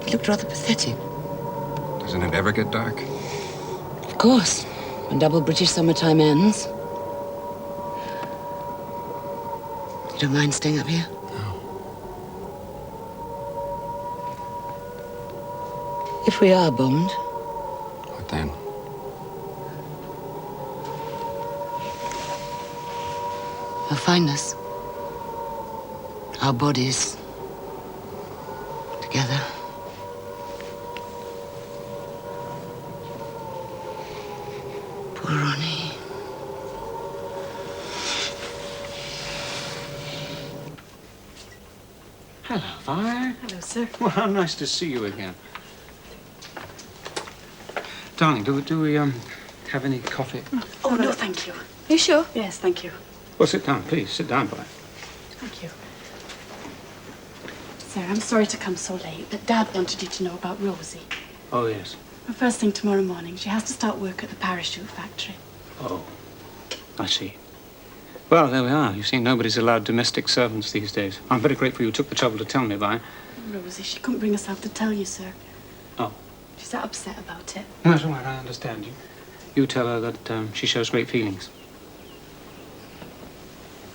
He looked rather pathetic. Doesn't it ever get dark? Of course. When double British summertime ends. You don't mind staying up here? No. If we are bombed... What then? They'll find us. Our bodies. Together. Poor Ronnie. Hello, Vi. Hello, sir. Well, how nice to see you again. Darling, do we have any coffee? Oh, no, thank you. You sure? Yes, thank you. Well, sit down, please. Sit down, Vi. Thank you. Sir, I'm sorry to come so late, but Dad wanted you to know about Rosie. Oh, yes. The first thing tomorrow morning, she has to start work at the parachute factory. Oh, I see. Well, there we are. You see, nobody's allowed domestic servants these days. I'm very grateful you took the trouble to tell me, Vi. Rosie, she couldn't bring herself to tell you, sir. Oh. She's that upset about it. That's all right, I understand you. You tell her that she shows great feelings.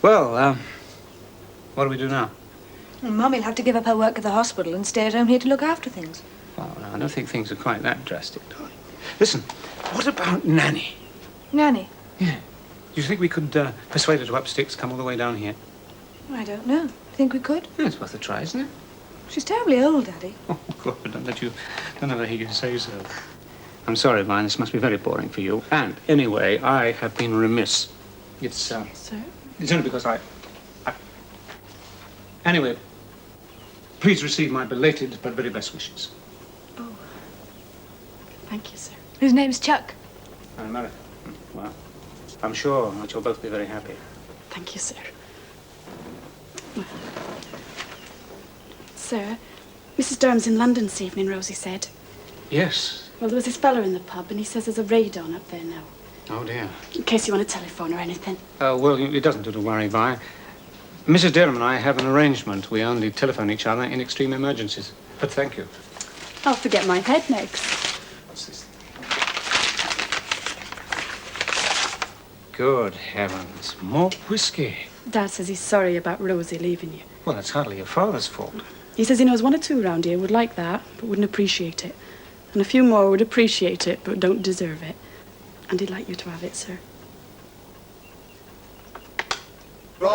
Well, what do we do now? Well, Mummy'll have to give up her work at the hospital and stay at home here to look after things. Well, I don't think things are quite that drastic, darling. Listen, what about Nanny? Nanny? Yeah. Do you think we could persuade her to up sticks, come all the way down here? I don't know. Think we could? Yeah, it's worth a try, isn't it? She's terribly old, Daddy. Oh, God, don't ever hear you say so. I'm sorry, Vine, this must be very boring for you. And, anyway, I have been remiss. It's, Sir? It's only because I... Anyway, please receive my belated but very best wishes. Oh. Thank you, sir. His name's Chuck. America. Well, I'm sure that you'll both be very happy. Thank you, sir. Sir, Mrs. Durham's in London this evening, Rosie said. Yes. Well, there was this fella in the pub, and he says there's a raid on up there now. Oh, dear. In case you want to telephone or anything. Well, it doesn't do to worry, Vi. Mrs. Durham and I have an arrangement. We only telephone each other in extreme emergencies. But thank you. I'll forget my head next. What's this? Good heavens. More whiskey. Dad says he's sorry about Rosie leaving you. Well, that's hardly your father's fault. He says he knows one or two around here would like that, but wouldn't appreciate it. And a few more would appreciate it, but don't deserve it. And he'd like you to have it, sir. Roll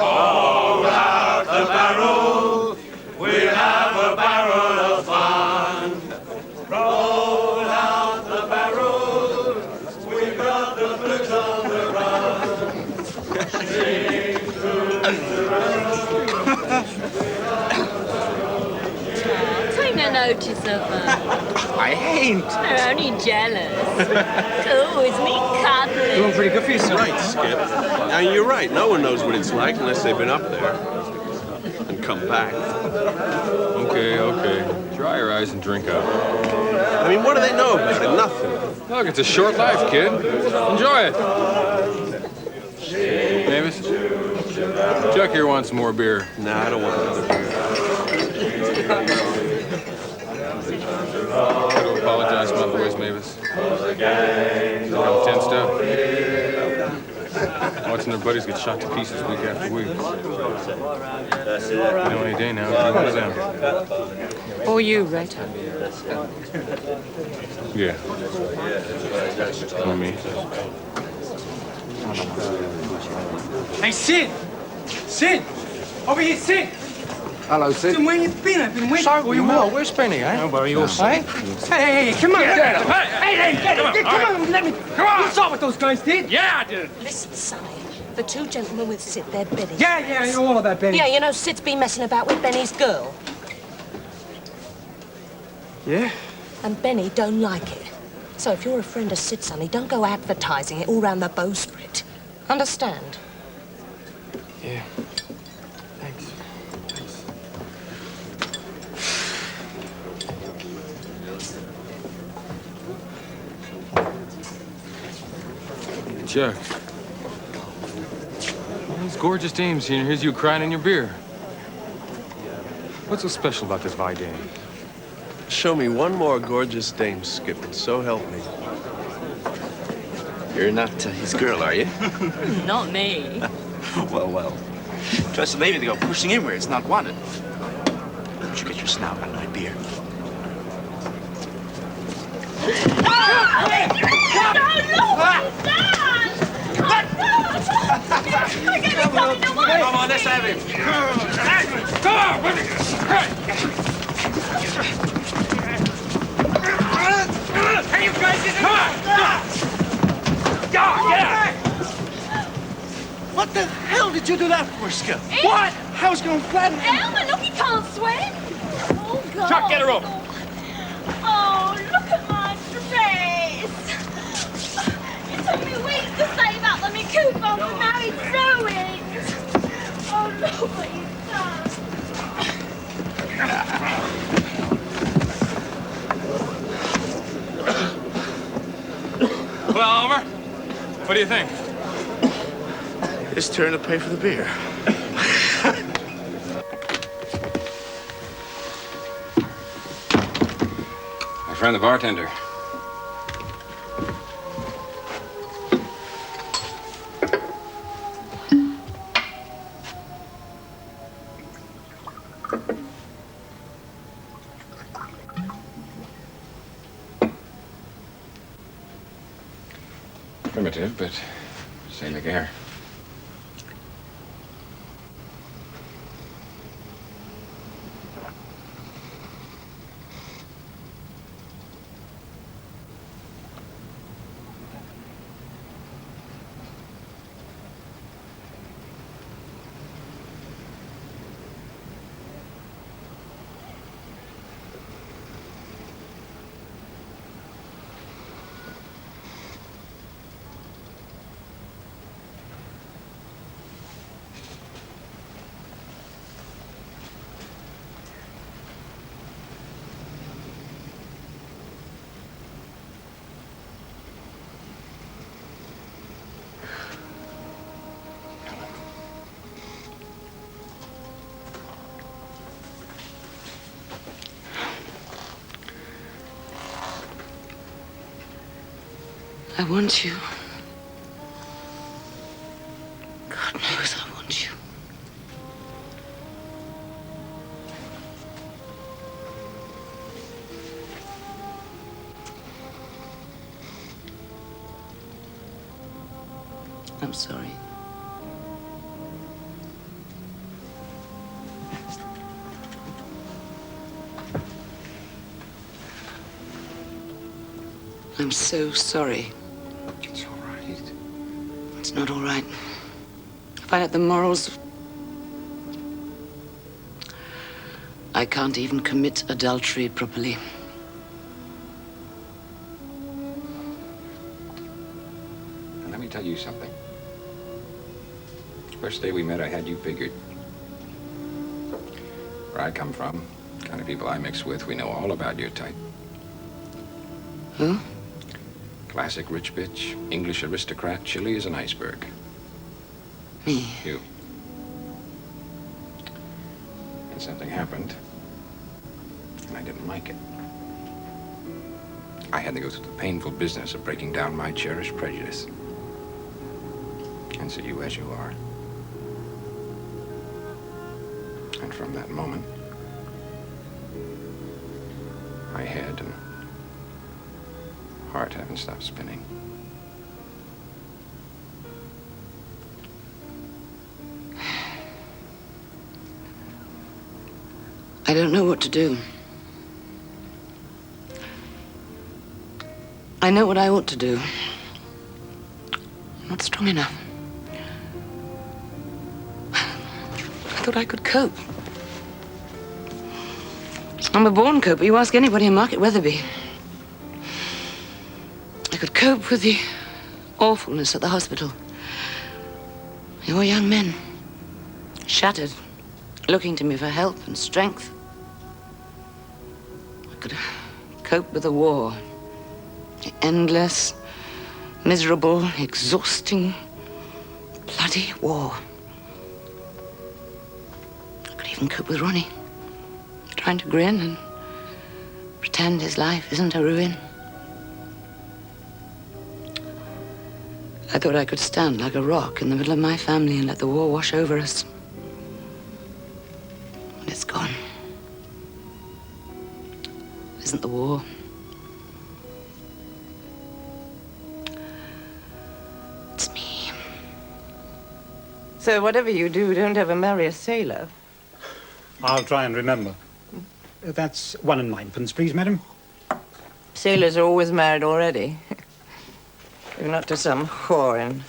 out the barrel, we'll have a barrel of fun. Roll out the barrel, we've got the blues on the run. Sing through the Take no notice of her. I ain't. They're only jealous. Oh, it's me cuddling. Doing pretty good for yourself. Right, Skip. Now, you're right. No one knows what it's like unless they've been up there and come back. Okay. Dry your eyes and drink up. I mean, what do they know about it? Nothing. Look, it's a short life, kid. Enjoy it. Mavis? Chuck here wants more beer. Nah, I don't want another beer. I do apologize to my boys, Mavis. I'm tensed up. Watching their buddies get shot to pieces week after week. You know, any day now, it'll be one of them. Or you, Red. Yeah. Or me. Hey, Sid! Sid! Over here, Sid! Hello, Sid. Sid, where you been? I've been waiting So, for you. where's Benny, eh? Nobody will say. Hey, come on! Come on, let me... Come on! You saw what those guys did? Yeah, I did. Listen, Sonny. The two gentlemen with Sid, they're Benny. Yeah, you know all about Benny. Yeah, you know, Sid's been messing about with Benny's girl. Yeah? And Benny don't like it. So if you're a friend of Sid, Sonny, don't go advertising it all round the bowsprit. Understand? Yeah. Thanks. Chuck. These gorgeous dames here, here's you crying in your beer. What's so special about this Vidane? Show me one more gorgeous dame, Skip, and so help me. You're not his girl, are you? Not me. Well, well. Trust a lady to go pushing in where it's not wanted. Don't you get your snout out of my beer. Come on, let's have him. Come on, hey, you guys, come on! Get! What the hell did you do that for, Skip? What? I was going to flatten him. Elmer, look, he can't swim. Oh, God. Chuck, get her up. Oh, look at my dress. It took me weeks to save up the me coupon, but now it's ruined. Oh, look what you've done. Well, Elmer, what do you think? It's turn to pay for the beer. My friend the bartender. Primitive, but same again. I want you. God knows I want you. I'm sorry. I'm so sorry. It's all right. It's not all right. If I had the morals, I can't even commit adultery properly. And let me tell you something. First day we met, I had you figured. Where I come from, the kind of people I mix with, we know all about your type. Who? Classic rich bitch, English aristocrat, chilly as an iceberg. Me? You. And something happened, and I didn't like it. I had to go through the painful business of breaking down my cherished prejudice. And see you as you are. And from that moment, my head and heart haven't stopped spinning. I don't know what to do. I know what I ought to do. I'm not strong enough. I thought I could cope. I'm a born coper. You ask anybody in Market Weatherby. I could cope with the awfulness at the hospital. Your young men, shattered, looking to me for help and strength. I could cope with the war. The endless, miserable, exhausting, bloody war. I could even cope with Ronnie. trying to grin and pretend his life isn't a ruin. I thought I could stand like a rock in the middle of my family and let the war wash over us. But it's gone. It isn't the war. It's me. So whatever you do, don't ever marry a sailor. I'll try and remember. That's 1 and 9pence, please, madam. Sailors are always married already. If not to some whore in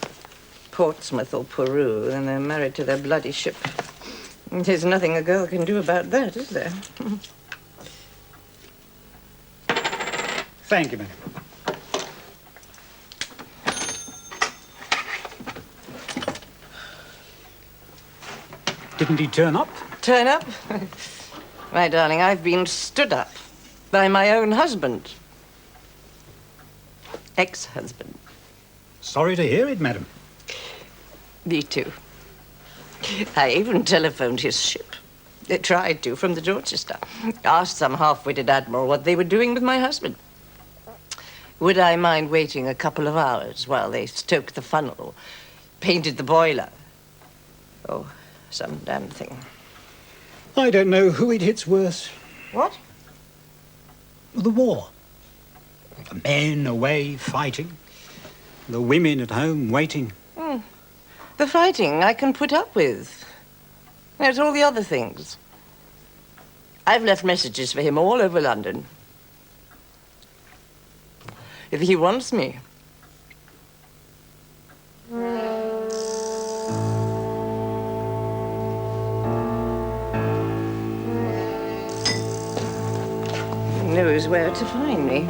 Portsmouth or Peru, then they're married to their bloody ship. There's nothing a girl can do about that, is there? Thank you, madam. Didn't he turn up? Turn up? My darling, I've been stood up by my own husband. Ex-husband. Sorry to hear it, madam. Me too. I even telephoned his ship. They tried to, from the Dorchester. Asked some half-witted admiral what they were doing with my husband. Would I mind waiting a couple of hours while they stoked the funnel, painted the boiler? Oh, some damn thing. I don't know who it hits worse. What? The war. The men away fighting. The women at home waiting. The fighting I can put up with. There's all the other things. I've left messages for him all over London. If he wants me. He knows where to find me.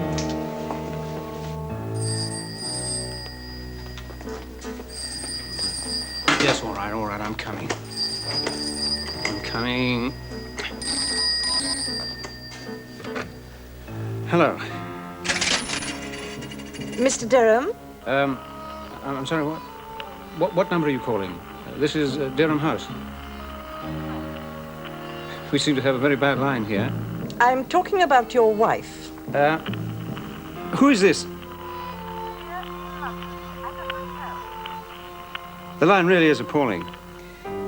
Yes, all right, I'm coming. I'm coming. Hello. Mr. Durham? I'm sorry, what number are you calling? This is Durham House. We seem to have a very bad line here. I'm talking about your wife. Who is this? The line really is appalling.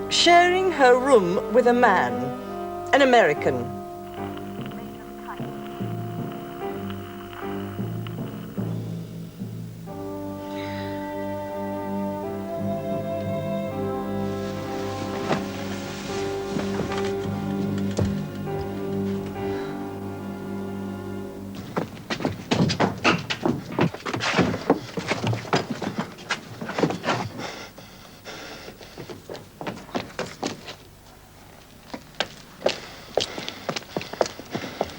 Sharing her room with a man, an American.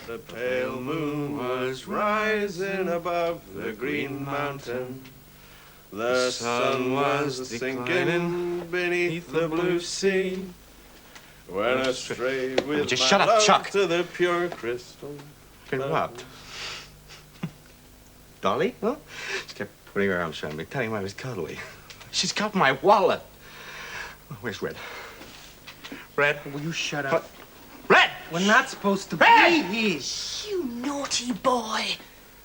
The pale moon was rising above the green mountain. The sun was sinking beneath the blue sea. When I strayed with Just my shut up, love Chuck. to the pure crystal. Been robbed. Dolly? Huh? She kept putting her arms around me, telling me I was cuddly. She's got my wallet. Where's Red? Red? Will you shut up? What? Red! We're not supposed to Red! be here. You naughty boy.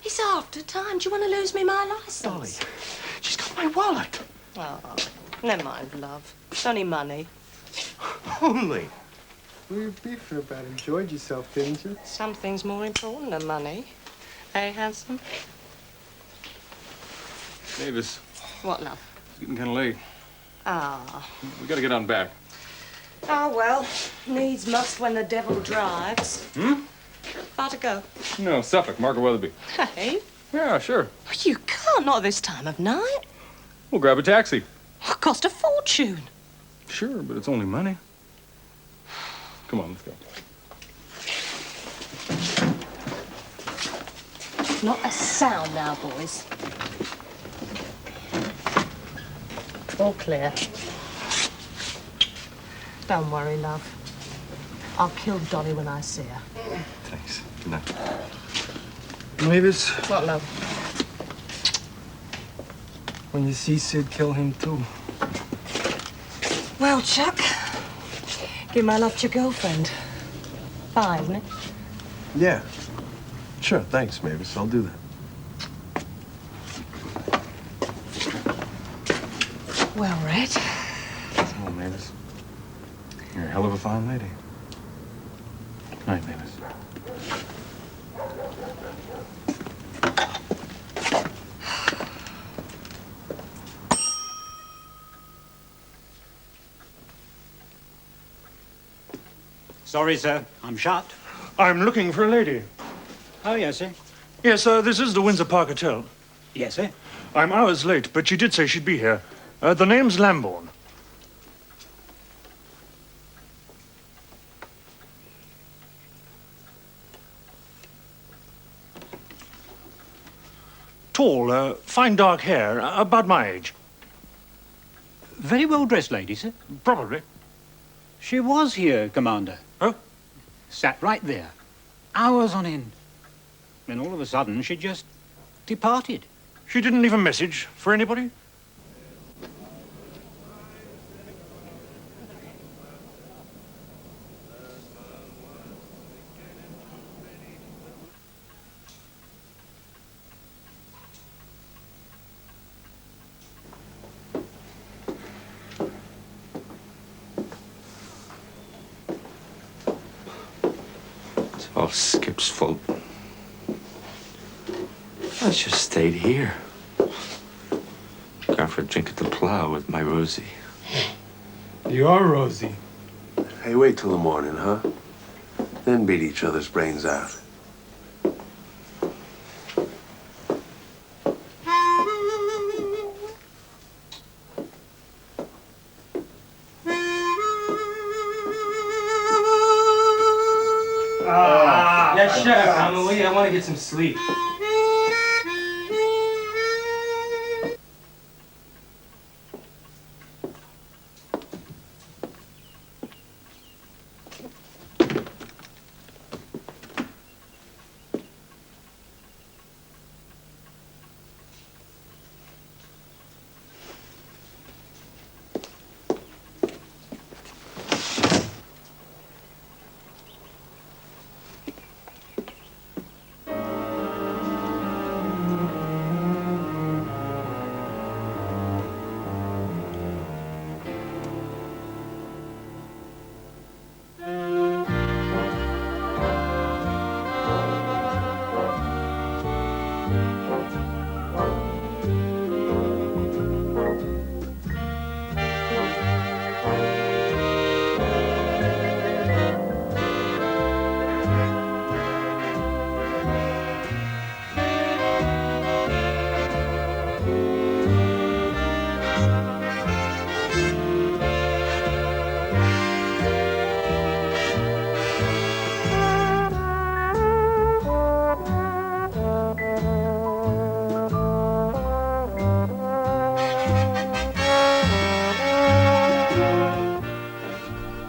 It's after time. Do you want to lose me my license? Dolly, she's got my wallet. Oh, never mind, love. It's only money. Only. We were beefing about it. Enjoyed yourself, didn't you? Something's more important than money. Eh, handsome? Mavis, What, love? it's getting kind of late. Ah. We gotta get on back. Oh, well, needs must when the devil drives. Far to go? No, Suffolk, Margaret Weatherby. Hey? Yeah, sure. You can't, not this time of night. We'll grab a taxi. It cost a fortune. Sure, but it's only money. Come on, let's go. Not a sound now, boys. All clear. Don't worry, love. I'll kill Dolly when I see her. Thanks. Good night. Mavis, What, love? when you see Sid, kill him too. Well, Chuck, give my love to your girlfriend. fine, wouldn't it? Yeah. Sure, thanks, Mavis. I'll do that. Well, Red. Oh, Mavis. You're a hell of a fine lady. Good night, Mavis. Sorry, sir. I'm shut. I'm looking for a lady. Oh, yes, sir. Yes, this is the Windsor Park Hotel. Yes, sir. I'm hours late, but she did say she'd be here. The name's Lambourne. Tall, fine dark hair, about my age. Very well dressed lady, sir. Probably. She was here, Commander. Oh? Sat right there. Hours on end. Then all of a sudden, she just departed. She didn't leave a message for anybody? It's all Skip's fault. I should have stayed here. Gone for a drink at the Plough with my Rosie. You are Rosie. Hey, wait till the morning, huh? Then beat each other's brains out. Yeah, shut up, Emily. I want to get some sleep.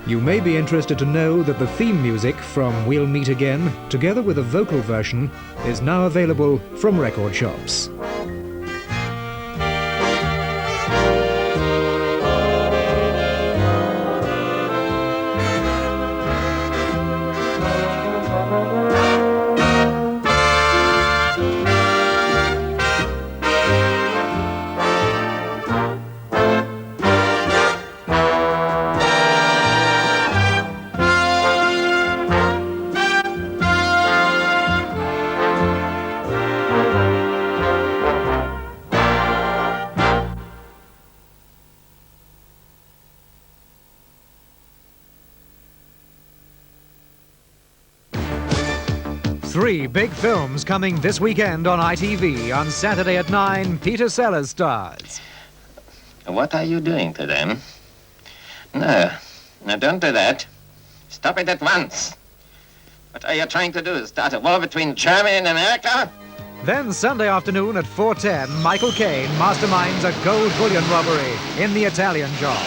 You may be interested to know that the theme music from We'll Meet Again, together with a vocal version, is now available from record shops. Three big films coming this weekend on ITV. On Saturday at 9, Peter Sellers stars. What are you doing to them? No, don't do that. Stop it at once. What are you trying to do? Start a war between Germany and America? Then Sunday afternoon at 4:10, Michael Caine masterminds a gold bullion robbery in The Italian Job.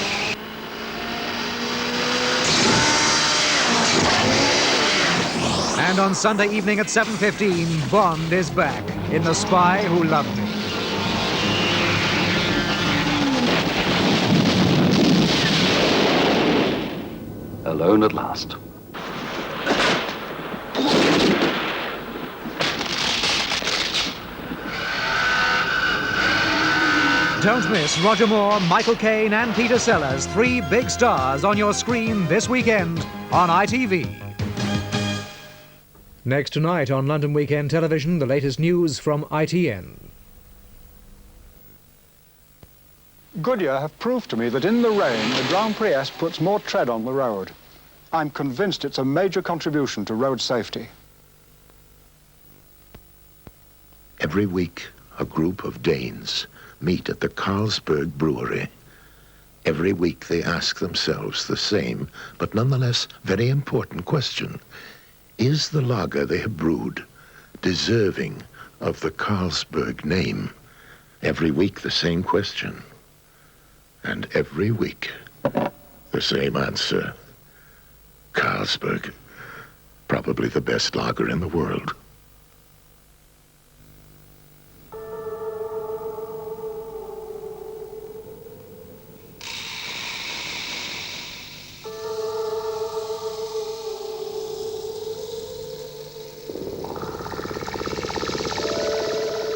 And on Sunday evening at 7:15, Bond is back in The Spy Who Loved Me. Alone at last. Don't miss Roger Moore, Michael Caine and Peter Sellers, 3 big stars on your screen this weekend on ITV. Next tonight on London Weekend Television, the latest news from ITN. Goodyear have proved to me that in the rain, the Grand Prix S puts more tread on the road. I'm convinced it's a major contribution to road safety. Every week, a group of Danes meet at the Carlsberg Brewery. Every week they ask themselves the same, but nonetheless very important question. Is the lager they have brewed deserving of the Carlsberg name? Every week the same question. And every week the same answer. Carlsberg, probably the best lager in the world.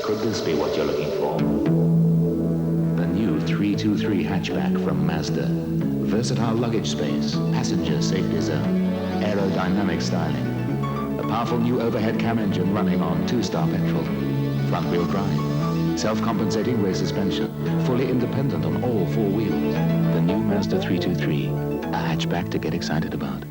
Could this be what you're looking for? The new 323 hatchback from Mazda. Versatile luggage space, passenger safety zone, aerodynamic styling. A powerful new overhead cam engine running on 2-star petrol. Front-wheel drive. Self-compensating rear suspension. Fully independent on all 4 wheels. The new Mazda 323. A hatchback to get excited about.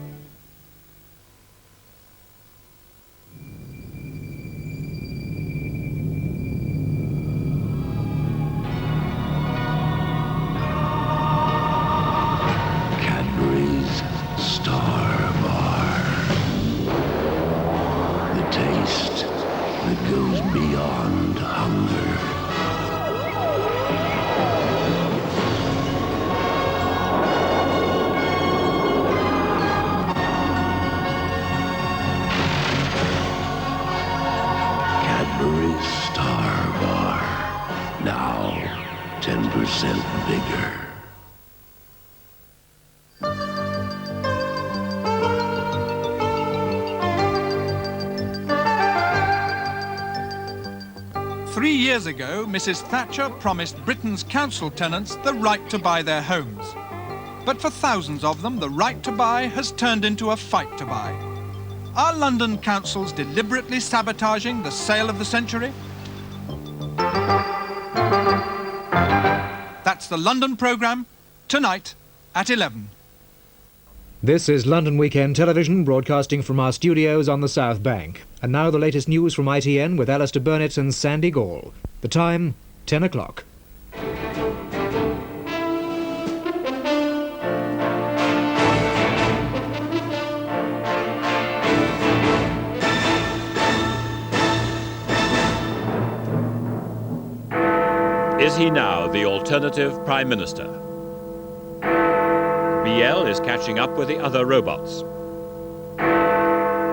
Star Bar. Now, 10% bigger. Three years ago, Mrs. Thatcher promised Britain's council tenants the right to buy their homes. But for thousands of them, the right to buy has turned into a fight to buy. Are London councils deliberately sabotaging the sale of the century? That's the London programme, tonight at 11. This is London Weekend Television, broadcasting from our studios on the South Bank. And now the latest news from ITN with Alistair Burnett and Sandy Gall. The time, 10 o'clock. Is he now the alternative Prime Minister? BL is catching up with the other robots.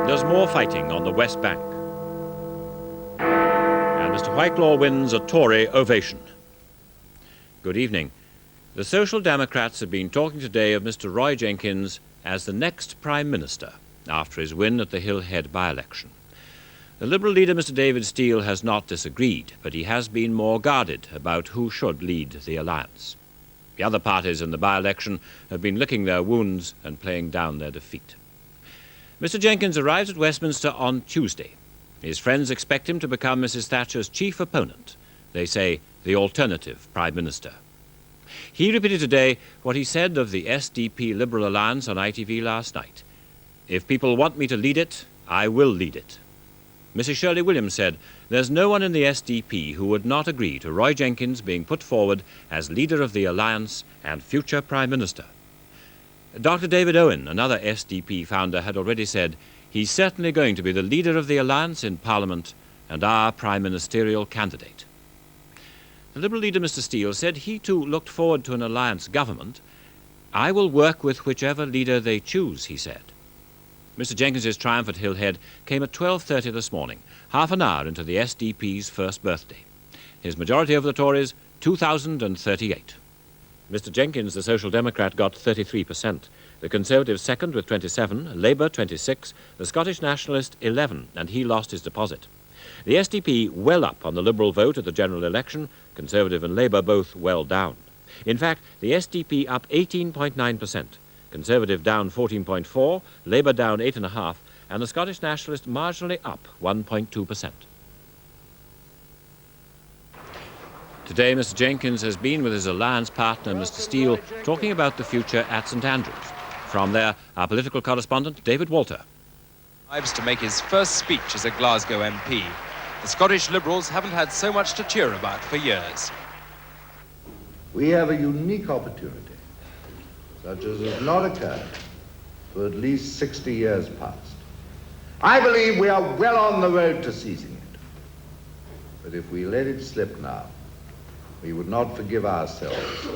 There's more fighting on the West Bank. And Mr. Whitelaw wins a Tory ovation. Good evening. The Social Democrats have been talking today of Mr. Roy Jenkins as the next Prime Minister after his win at the Hillhead by-election. The Liberal leader, Mr. David Steele, has not disagreed, but he has been more guarded about who should lead the alliance. The other parties in the by-election have been licking their wounds and playing down their defeat. Mr. Jenkins arrives at Westminster on Tuesday. His friends expect him to become Mrs. Thatcher's chief opponent. They say the alternative Prime Minister. He repeated today what he said of the SDP Liberal alliance on ITV last night. If people want me to lead it, I will lead it. Mrs. Shirley Williams said, "There's no one in the SDP who would not agree to Roy Jenkins being put forward as leader of the alliance and future Prime Minister." Dr. David Owen, another SDP founder, had already said, "He's certainly going to be the leader of the alliance in Parliament and our prime ministerial candidate." The Liberal leader, Mr. Steele, said he too looked forward to an alliance government. "I will work with whichever leader they choose," he said. Mr. Jenkins's triumph at Hillhead came at 12:30 this morning, half an hour into the SDP's first birthday. His majority over the Tories, 2,038. Mr. Jenkins, the Social Democrat, got 33%. The Conservatives second with 27, Labour 26, the Scottish Nationalist 11, and he lost his deposit. The SDP well up on the Liberal vote at the general election, Conservative and Labour both well down. In fact, the SDP up 18.9%, Conservative down 14.4%, Labour down 8.5%, and the Scottish Nationalist marginally up 1.2%. Today, Mr. Jenkins has been with his alliance partner, Mr. Steele, talking about the future at St Andrews. From there, our political correspondent, David Walter. Arrives to make his first speech as a Glasgow MP. The Scottish Liberals haven't had so much to cheer about for years. We have a unique opportunity, such as has not occurred for at least 60 years past. I believe we are well on the road to seizing it. But if we let it slip now, we would not forgive ourselves,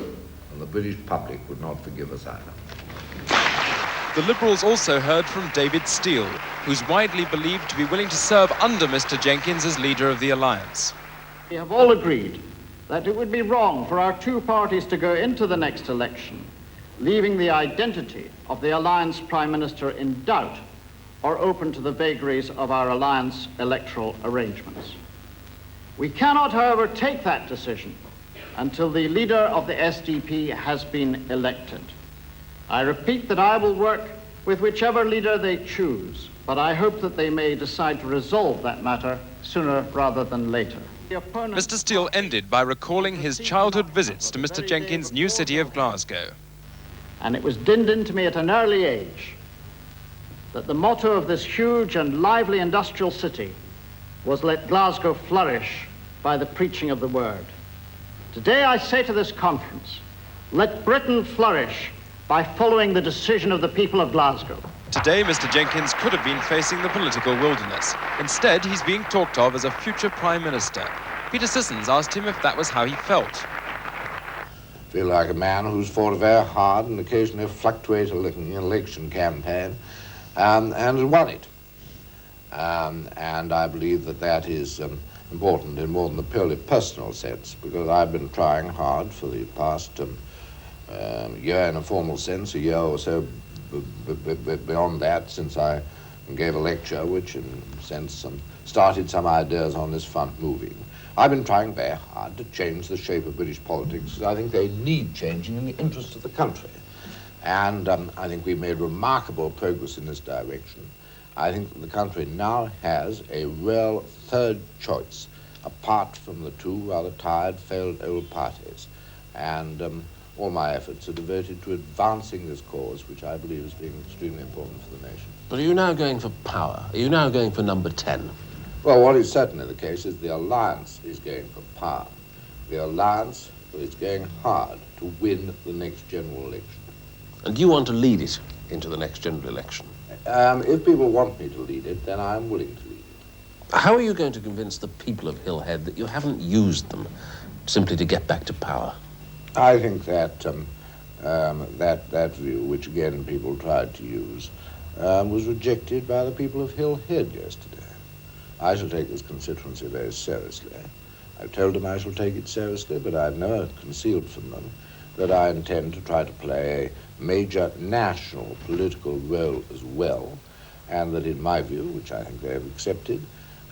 and the British public would not forgive us either. The Liberals also heard from David Steele, who's widely believed to be willing to serve under Mr. Jenkins as leader of the alliance. We have all agreed that it would be wrong for our two parties to go into the next election, leaving the identity of the alliance Prime Minister in doubt or open to the vagaries of our alliance electoral arrangements. We cannot, however, take that decision until the leader of the SDP has been elected. I repeat that I will work with whichever leader they choose, but I hope that they may decide to resolve that matter sooner rather than later. Mr. Steele ended by recalling his childhood visits to Mr. Jenkins' new city of Glasgow. And it was dinned into me at an early age that the motto of this huge and lively industrial city was "Let Glasgow flourish by the preaching of the word." Today I say to this conference, let Britain flourish by following the decision of the people of Glasgow. Today, Mr. Jenkins could have been facing the political wilderness. Instead, he's being talked of as a future Prime Minister. Peter Sissons asked him if that was how he felt. I feel like a man who's fought very hard and occasionally fluctuated in an election campaign and has won it. And I believe that that is important in more than a purely personal sense, because I've been trying hard for the past year in a formal sense, a year or so beyond that, since I gave a lecture which in a sense started some ideas on this front moving. I've been trying very hard to change the shape of British politics, because I think they need changing in the interest of the country. And I think we've made remarkable progress in this direction. I think that the country now has a real third choice, apart from the two rather tired, failed old parties. And all my efforts are devoted to advancing this cause, which I believe is being extremely important for the nation. But are you now going for power? Are you now going for number 10? Well, what is certainly the case is the alliance is going for power. The alliance is going hard to win the next general election. And do you want to lead it into the next general election? If people want me to lead it, then I'm willing to lead it. How are you going to convince the people of Hillhead that you haven't used them simply to get back to power? I think that that view, which again people tried to use, was rejected by the people of Hillhead yesterday. I shall take this constituency very seriously. I've told them I shall take it seriously, but I've never concealed from them that I intend to try to play a major national political role as well, and that in my view, which I think they have accepted,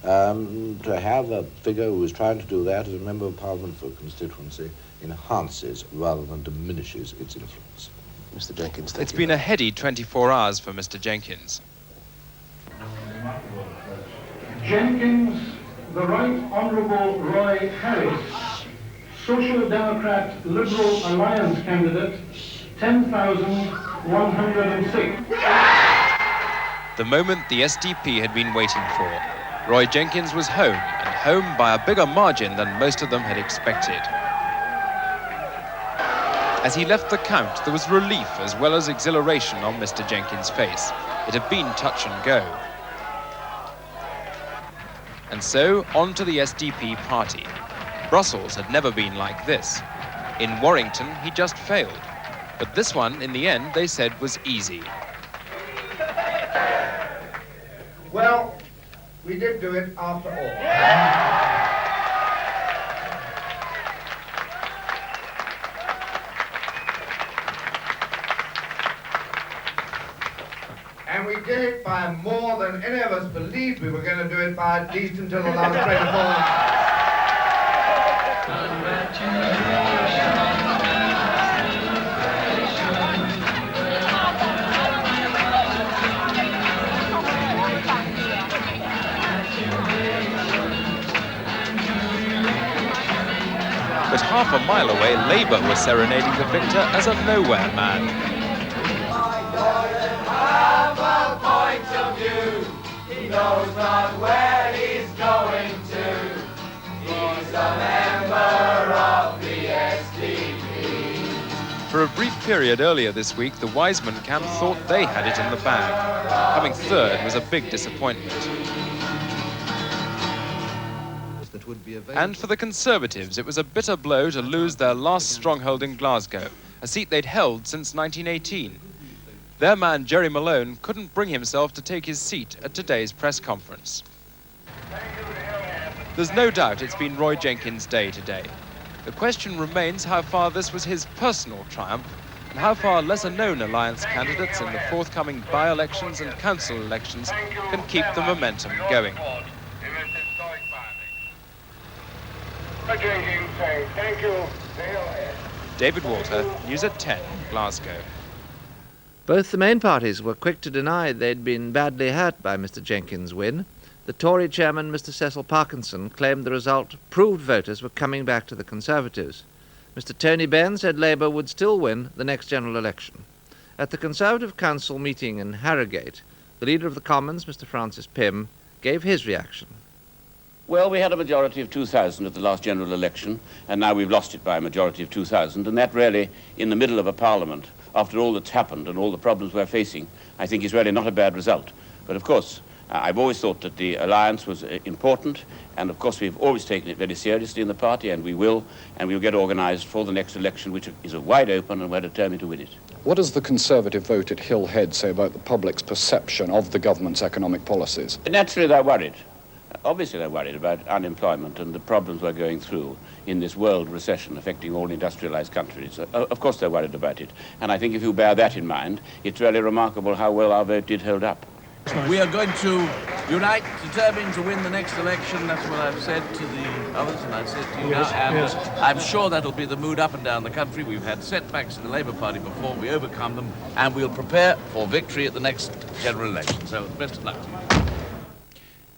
to have a figure who is trying to do that as a member of Parliament for a constituency enhances rather than diminishes its influence. Mr. Jenkins, It's been a heady 24 hours for Mr. Jenkins. Jenkins, the Right Honourable Roy Harris, Social Democrat Liberal Alliance candidate, 10,106. The moment the SDP had been waiting for. Roy Jenkins was home, and home by a bigger margin than most of them had expected. As he left the count, there was relief as well as exhilaration on Mr. Jenkins' face. It had been touch and go. And so, on to the SDP party. Brussels had never been like this. In Warrington, he just failed. But this one, in the end, they said was easy. Well, we did do it after all. And we did it by time more than any of us believed we were going to do it by at least until the last 24 hours. But half a mile away, Labour were serenading the victor as a nowhere man. Have a point of view. He knows not where he's going to. He's a member of the SDP. For a brief period earlier this week, the Wiseman camp thought they had it in the bag. Coming third was a big disappointment. And for the Conservatives, it was a bitter blow to lose their last stronghold in Glasgow, a seat they'd held since 1918. Their man, Jerry Malone, couldn't bring himself to take his seat at today's press conference. There's no doubt it's been Roy Jenkins' day today. The question remains how far this was his personal triumph and how far lesser-known alliance candidates in the forthcoming by-elections and council elections can keep the momentum going. Jenkins saying thank you. David Walter, News at 10, Glasgow. Both the main parties were quick to deny they'd been badly hurt by Mr. Jenkins' win. The Tory chairman, Mr. Cecil Parkinson, claimed the result proved voters were coming back to the Conservatives. Mr. Tony Benn said Labour would still win the next general election. At the Conservative Council meeting in Harrogate, the leader of the Commons, Mr. Francis Pym, gave his reaction. Well, we had a majority of 2,000 at the last general election, and now we've lost it by a majority of 2,000, and that really, in the middle of a parliament, after all that's happened and all the problems we're facing, I think is really not a bad result. But of course, I've always thought that the alliance was important, and of course we've always taken it very seriously in the party, and we'll get organised for the next election, which is wide open, and we're determined to win it. What does the Conservative vote at Hill Head say about the public's perception of the government's economic policies? Naturally, they're worried. Obviously, they're worried about unemployment and the problems we're going through in this world recession affecting all industrialized countries. Of course, they're worried about it. And I think if you bear that in mind, it's really remarkable how well our vote did hold up. We are going to unite, determined to win the next election. That's what I've said to the others, and I said to you now. And I'm sure that'll be the mood up and down the country. We've had setbacks in the Labour Party before. We overcome them, and we'll prepare for victory at the next general election. So, best of luck to you.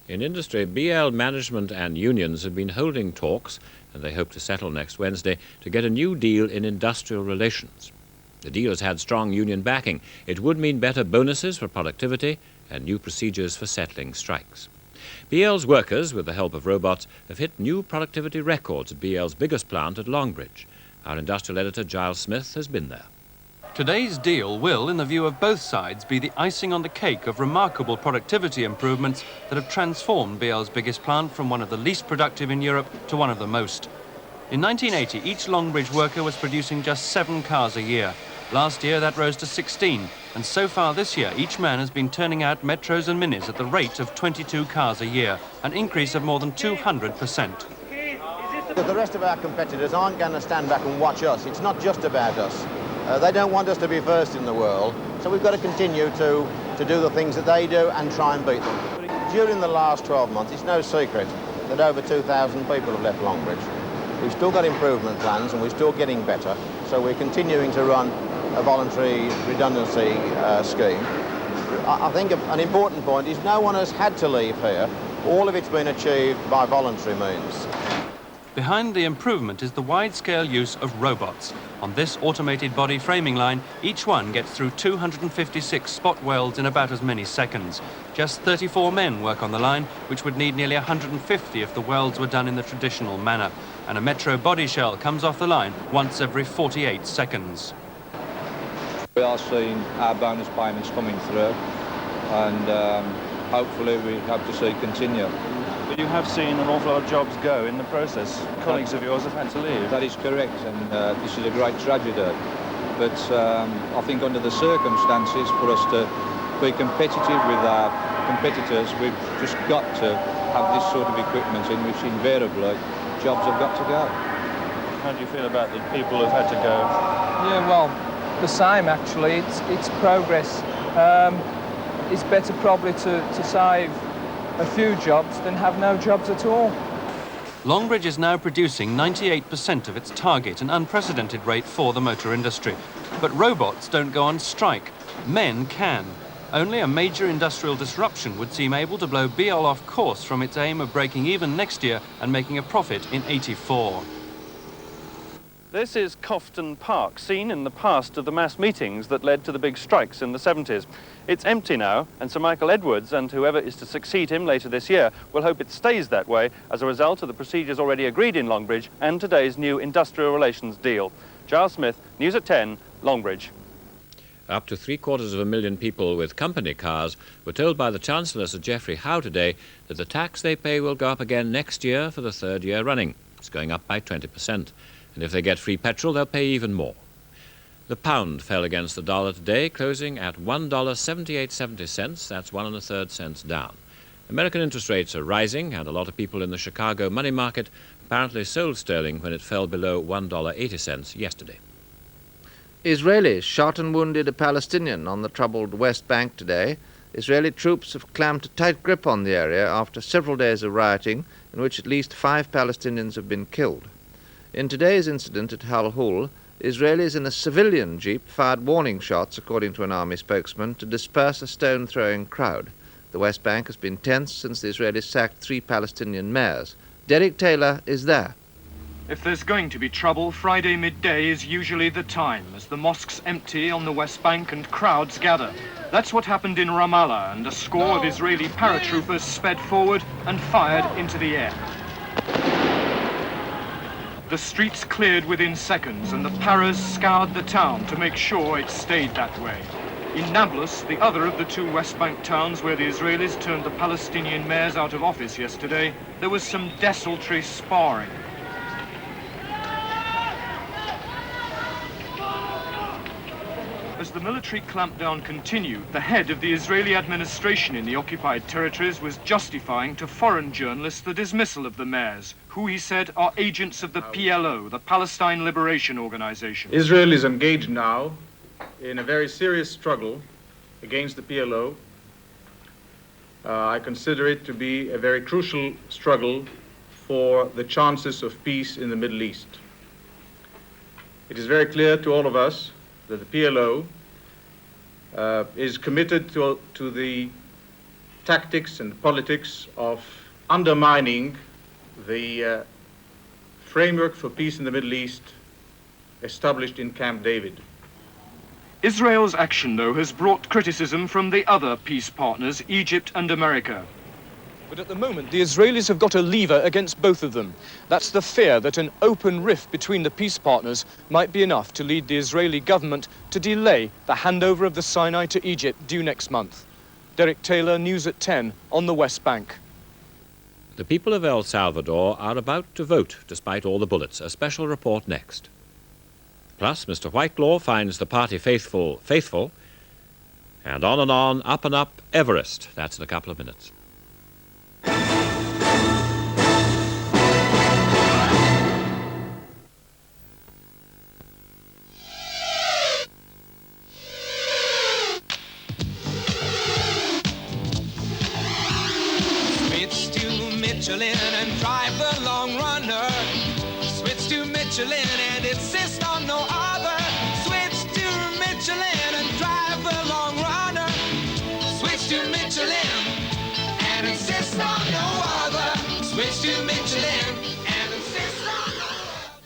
In industry, BL management and unions have been holding talks, and they hope to settle next Wednesday to get a new deal in industrial relations. The deal has had strong union backing. It would mean better bonuses for productivity and new procedures for settling strikes. BL's workers, with the help of robots, have hit new productivity records at BL's biggest plant at Longbridge. Our industrial editor, Giles Smith, has been there. Today's deal will, in the view of both sides, be the icing on the cake of remarkable productivity improvements that have transformed BL's biggest plant from one of the least productive in Europe to one of the most. In 1980, each Longbridge worker was producing just 7 cars a year. Last year, that rose to 16, and so far this year, each man has been turning out Metros and Minis at the rate of 22 cars a year, an increase of more than 200%. The rest of our competitors aren't going to stand back and watch us. It's not just about us. They don't want us to be first in the world, so we've got to continue to do the things that they do and try and beat them. During the last 12 months, it's no secret that over 2,000 people have left Longbridge. We've still got improvement plans and we're still getting better, so we're continuing to run a voluntary redundancy scheme. I think an important point is no one has had to leave here. All of it's been achieved by voluntary means. Behind the improvement is the wide-scale use of robots. On this automated body framing line, each one gets through 256 spot welds in about as many seconds. Just 34 men work on the line, which would need nearly 150 if the welds were done in the traditional manner. And a Metro body shell comes off the line once every 48 seconds. We are seeing our bonus payments coming through, and hopefully we hope to see continue. But you have seen an awful lot of jobs go in the process. Colleagues of yours have had to leave. That is correct, and this is a great tragedy. But I think under the circumstances, for us to be competitive with our competitors, we've just got to have this sort of equipment in which invariably jobs have got to go. How do you feel about the people who've had to go? Yeah, well, the same actually. It's progress. it's better probably to save a few jobs than have no jobs at all. Longbridge is now producing 98% of its target, an unprecedented rate for the motor industry. But robots don't go on strike. Men can. Only a major industrial disruption would seem able to blow BL off course from its aim of breaking even next year and making a profit in '84. This is Cofton Park, seen in the past of the mass meetings that led to the big strikes in the 70s. It's empty now, and Sir Michael Edwards and whoever is to succeed him later this year will hope it stays that way as a result of the procedures already agreed in Longbridge and today's new industrial relations deal. Giles Smith, News at 10, Longbridge. Up to 750,000 people with company cars were told by the Chancellor, Sir Geoffrey Howe, today that the tax they pay will go up again next year for the third year running. It's going up by 20%. And if they get free petrol, they'll pay even more. The pound fell against the dollar today, closing at $1.7870. That's 1 1/3 cents down. American interest rates are rising, and a lot of people in the Chicago money market apparently sold sterling when it fell below $1.80 yesterday. Israelis shot and wounded a Palestinian on the troubled West Bank today. Israeli troops have clamped a tight grip on the area after several days of rioting, in which at least 5 Palestinians have been killed. In today's incident at Al Hul, Israelis in a civilian jeep fired warning shots, according to an army spokesman, to disperse a stone-throwing crowd. The West Bank has been tense since the Israelis sacked 3 Palestinian mayors. Derek Taylor is there. If there's going to be trouble, Friday midday is usually the time, as the mosques empty on the West Bank and crowds gather. That's what happened in Ramallah, and a score of Israeli paratroopers sped forward and fired into the air. The streets cleared within seconds, and the paras scoured the town to make sure it stayed that way. In Nablus, the other of the 2 West Bank towns where the Israelis turned the Palestinian mayors out of office yesterday, there was some desultory sparring. As the military clampdown continued, the head of the Israeli administration in the occupied territories was justifying to foreign journalists the dismissal of the mayors, who he said are agents of the PLO, the Palestine Liberation Organization. Israel is engaged now in a very serious struggle against the PLO. I consider it to be a very crucial struggle for the chances of peace in the Middle East. It is very clear to all of us that the PLO is committed to the tactics and politics of undermining the framework for peace in the Middle East established in Camp David. Israel's action, though, has brought criticism from the other peace partners, Egypt and America. But at the moment, the Israelis have got a lever against both of them. That's the fear that an open rift between the peace partners might be enough to lead the Israeli government to delay the handover of the Sinai to Egypt due next month. Derek Taylor, News at 10, on the West Bank. The people of El Salvador are about to vote, despite all the bullets. A special report next. Plus, Mr. Whitelaw finds the party faithful, and on, up Everest. That's in a couple of minutes. Switch to Michelin and drive the long runner. Switch to Michelin and insist on no other. Switch to Michelin and drive the long runner. Switch to Michelin and insist on no other. Switch to Michelin and insist on no other.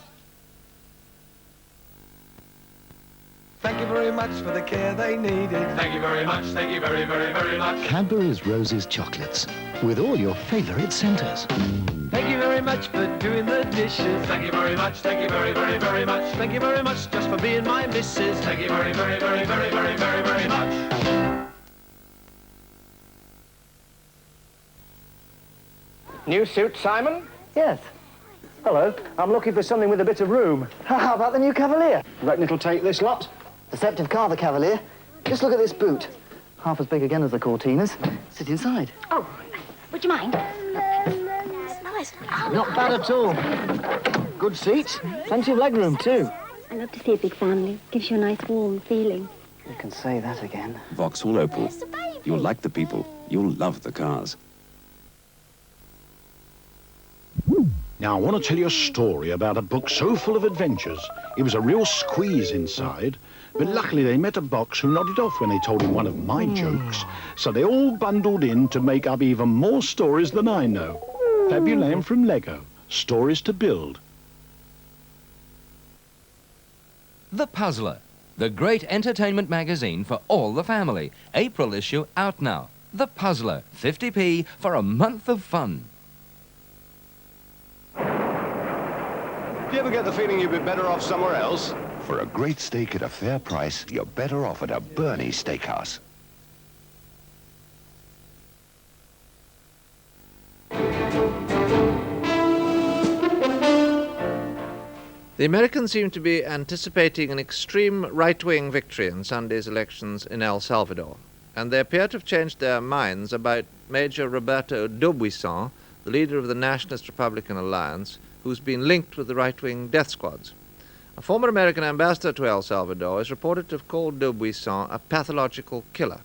Thank you very much for the care they needed. Thank you very much. Thank you very, very, very much. Cadbury's Roses chocolates with all your favourite centres. Thank you very much for doing the dishes. Thank you very much. Thank you very, very, very much. Thank you very much just for being my missus. Thank you very, very, very, very, very, very, very much. New suit, Simon? Yes. Hello, I'm looking for something with a bit of room. How about the new Cavalier? Reckon it'll take this lot? Deceptive car, the Cavalier. Just look at this boot. Half as big again as the Cortinas. Sit inside. Oh, would you mind? It's nice. Oh, Not bad at all. Good seats. Plenty of legroom, too. I love to see a big family. Gives you a nice warm feeling. You can say that again. Vauxhall Opel. You'll like the people. You'll love the cars. Now, I want to tell you a story about a book so full of adventures. It was a real squeeze inside, but luckily they met a box who nodded off when they told him one of my jokes. So they all bundled in to make up even more stories than I know. Fabulam from Lego. Stories to build. The Puzzler, the great entertainment magazine for all the family. April issue out now. The Puzzler, 50p for a month of fun. Do you ever get the feeling you'd be better off somewhere else? For a great steak at a fair price, you're better off at a Bernie Steakhouse. The Americans seem to be anticipating an extreme right-wing victory in Sunday's elections in El Salvador, and they appear to have changed their minds about Major Roberto Dubuisson, the leader of the Nationalist Republican Alliance, who's been linked with the right-wing death squads. A former American ambassador to El Salvador is reported to have called Dubuisson a pathological killer.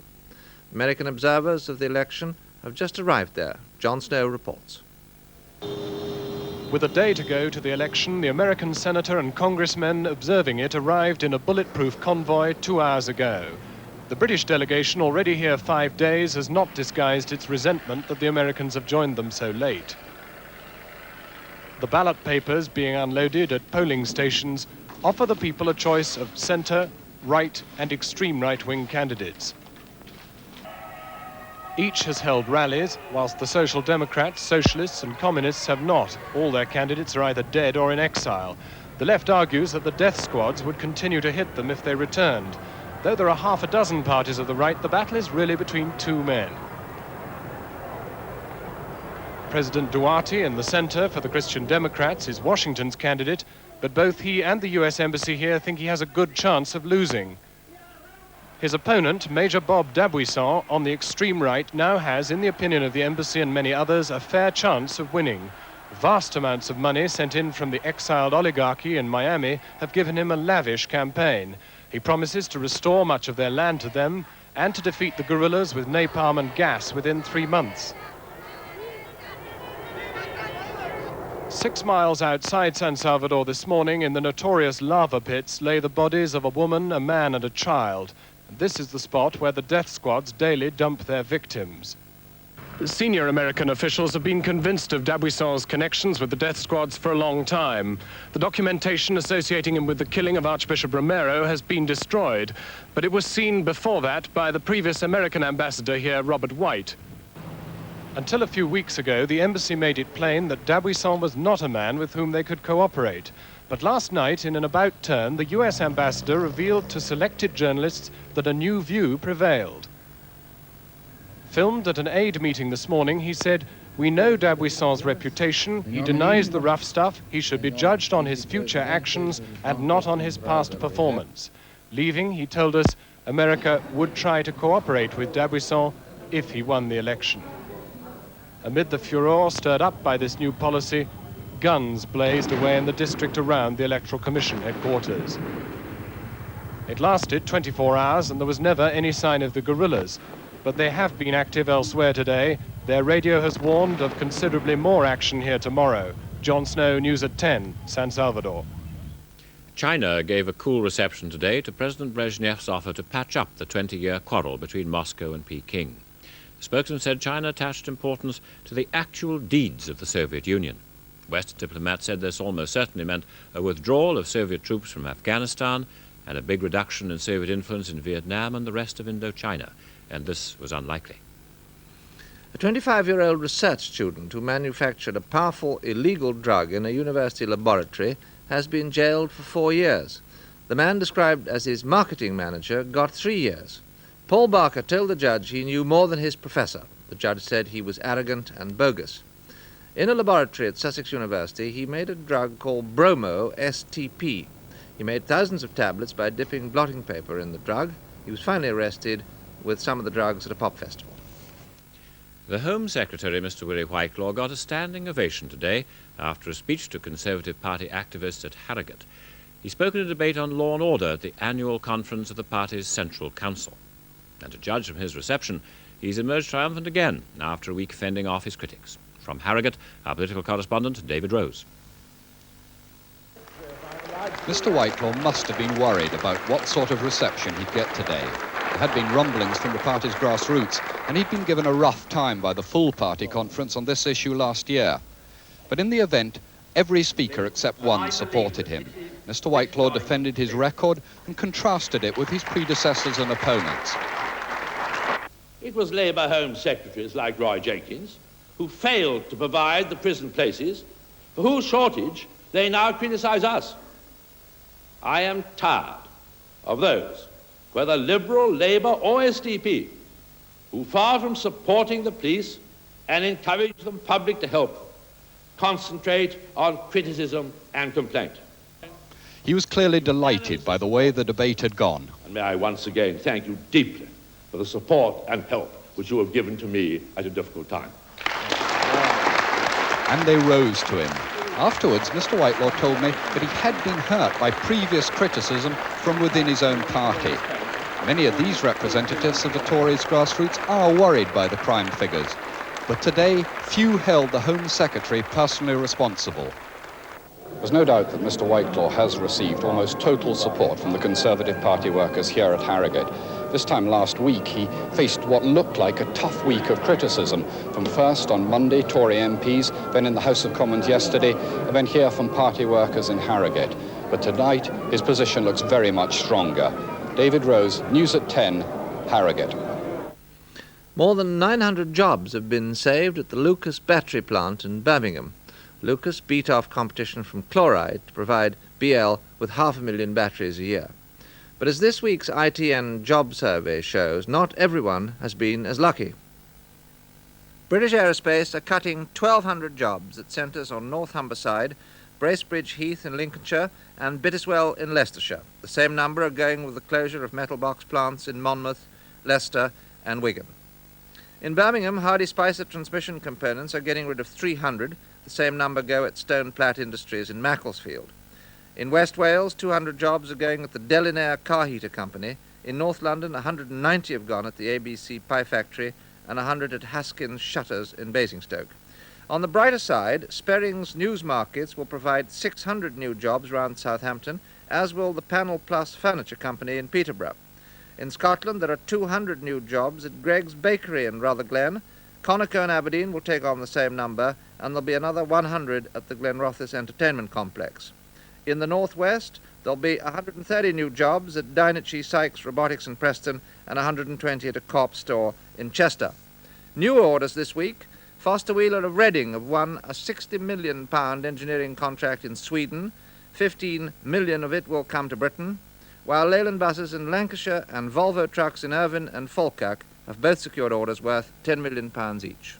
American observers of the election have just arrived there. Jon Snow reports. With a day to go to the election, the American senator and congressmen observing it arrived in a bulletproof convoy 2 hours ago. The British delegation, already here 5 days, has not disguised its resentment that the Americans have joined them so late. The ballot papers being unloaded at polling stations offer the people a choice of centre, right and extreme right-wing candidates. Each has held rallies, whilst the Social Democrats, Socialists and Communists have not. All their candidates are either dead or in exile. The left argues that the death squads would continue to hit them if they returned. Though there are half a dozen parties of the right, the battle is really between two men. President Duarte in the centre for the Christian Democrats is Washington's candidate, but both he and the US Embassy here think he has a good chance of losing. His opponent, Major Bob Dubuisson, on the extreme right, now has, in the opinion of the embassy and many others, a fair chance of winning. Vast amounts of money sent in from the exiled oligarchy in Miami have given him a lavish campaign. He promises to restore much of their land to them and to defeat the guerrillas with napalm and gas within 3 months. 6 miles outside San Salvador this morning, in the notorious lava pits, lay the bodies of a woman, a man and a child. This is the spot where the death squads daily dump their victims. Senior American officials have been convinced of Dubuisson's connections with the death squads for a long time. The documentation associating him with the killing of Archbishop Romero has been destroyed, but it was seen before that by the previous American ambassador here, Robert White. Until a few weeks ago, the embassy made it plain that Dubuisson was not a man with whom they could cooperate. But last night, in an about-turn, the US ambassador revealed to selected journalists that a new view prevailed. Filmed at an aid meeting this morning, he said, "We know Dubuisson's reputation. He denies the rough stuff. He should be judged on his future actions and not on his past performance." Leaving, he told us, America would try to cooperate with Dubuisson if he won the election. Amid the furor stirred up by this new policy, guns blazed away in the district around the Electoral Commission headquarters. It lasted 24 hours and there was never any sign of the guerrillas, but they have been active elsewhere today. Their radio has warned of considerably more action here tomorrow. Jon Snow, News at 10, San Salvador. China gave a cool reception today to President Brezhnev's offer to patch up the 20-year quarrel between Moscow and Peking. The spokesman said China attached importance to the actual deeds of the Soviet Union. Western diplomats said this almost certainly meant a withdrawal of Soviet troops from Afghanistan and a big reduction in Soviet influence in Vietnam and the rest of Indochina, and this was unlikely. A 25-year-old research student who manufactured a powerful illegal drug in a university laboratory has been jailed for 4 years. The man, described as his marketing manager, got 3 years. Paul Barker told the judge he knew more than his professor. The judge said he was arrogant and bogus. In a laboratory at Sussex University, he made a drug called Bromo STP. He made thousands of tablets by dipping blotting paper in the drug. He was finally arrested with some of the drugs at a pop festival. The Home Secretary, Mr. Willie Whitelaw, got a standing ovation today after a speech to Conservative Party activists at Harrogate. He spoke in a debate on law and order at the annual conference of the party's Central Council. And to judge from his reception, he's emerged triumphant again after a week fending off his critics. From Harrogate, our political correspondent, David Rose. Mr. Whitelaw must have been worried about what sort of reception he'd get today. There had been rumblings from the party's grassroots, and he'd been given a rough time by the full party conference on this issue last year. But in the event, every speaker except one supported him. Mr. Whitelaw defended his record and contrasted it with his predecessors and opponents. It was Labour Home Secretaries like Roy Jenkins who failed to provide the prison places, for whose shortage they now criticise us. I am tired of those, whether Liberal, Labour or SDP, who, far from supporting the police and encourage the public to help, concentrate on criticism and complaint. He was clearly delighted by the way the debate had gone. And may I once again thank you deeply for the support and help which you have given to me at a difficult time. And they rose to him. Afterwards, Mr. Whitelaw told me that he had been hurt by previous criticism from within his own party. Many of these representatives of the Tories' grassroots are worried by the crime figures. But today, few held the Home Secretary personally responsible. There's no doubt that Mr. Whitelaw has received almost total support from the Conservative Party workers here at Harrogate. This time last week, he faced what looked like a tough week of criticism, from first on Monday, Tory MPs, then in the House of Commons yesterday, and then here from party workers in Harrogate. But tonight, his position looks very much stronger. David Rose, News at 10, Harrogate. More than 900 jobs have been saved at the Lucas battery plant in Birmingham. Lucas beat off competition from chloride to provide BL with 500,000 batteries a year. But as this week's ITN job survey shows, not everyone has been as lucky. British Aerospace are cutting 1,200 jobs at centres on North Humberside, Bracebridge Heath in Lincolnshire and Bitterswell in Leicestershire. The same number are going with the closure of metal box plants in Monmouth, Leicester and Wigan. In Birmingham, Hardy Spicer transmission components are getting rid of 300. The same number go at Stone Platt Industries in Macclesfield. In West Wales, 200 jobs are going at the Delinair car heater company. In North London, 190 have gone at the ABC pie factory and 100 at Haskins Shutters in Basingstoke. On the brighter side, Sperring's News Markets will provide 600 new jobs around Southampton, as will the Panel Plus Furniture Company in Peterborough. In Scotland, there are 200 new jobs at Greg's Bakery in Rotherglen. Conoco in Aberdeen will take on the same number, and there'll be another 100 at the Glenrothes Entertainment Complex. In the northwest, there'll be 130 new jobs at Dynachi Sykes Robotics in Preston and 120 at a Co-op store in Chester. New orders this week. Foster Wheeler of Reading have won a £60 million engineering contract in Sweden. 15 million of it will come to Britain, while Leyland Buses in Lancashire and Volvo Trucks in Irvine and Falkirk have both secured orders worth £10 million each.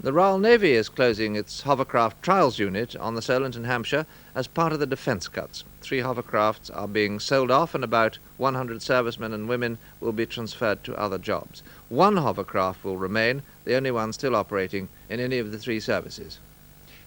The Royal Navy is closing its hovercraft trials unit on the Solent in Hampshire as part of the defence cuts. 3 hovercrafts are being sold off and about 100 servicemen and women will be transferred to other jobs. 1 hovercraft will remain, the only one still operating in any of the 3 services.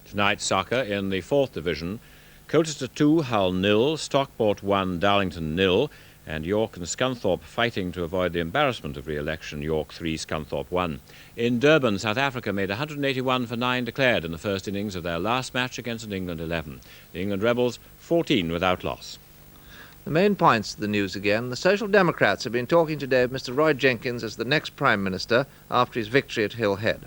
Tonight, soccer in the 4th Division. Colchester 2, Hull 0, Stockport 1, Darlington 0, and York and Scunthorpe fighting to avoid the embarrassment of re-election, York 3, Scunthorpe 1. In Durban, South Africa made 181 for 9 declared in the first innings of their last match against an England 11. The England Rebels 14 without loss. The main points of the news again. The Social Democrats have been talking today of Mr. Roy Jenkins as the next Prime Minister after his victory at Hill Head.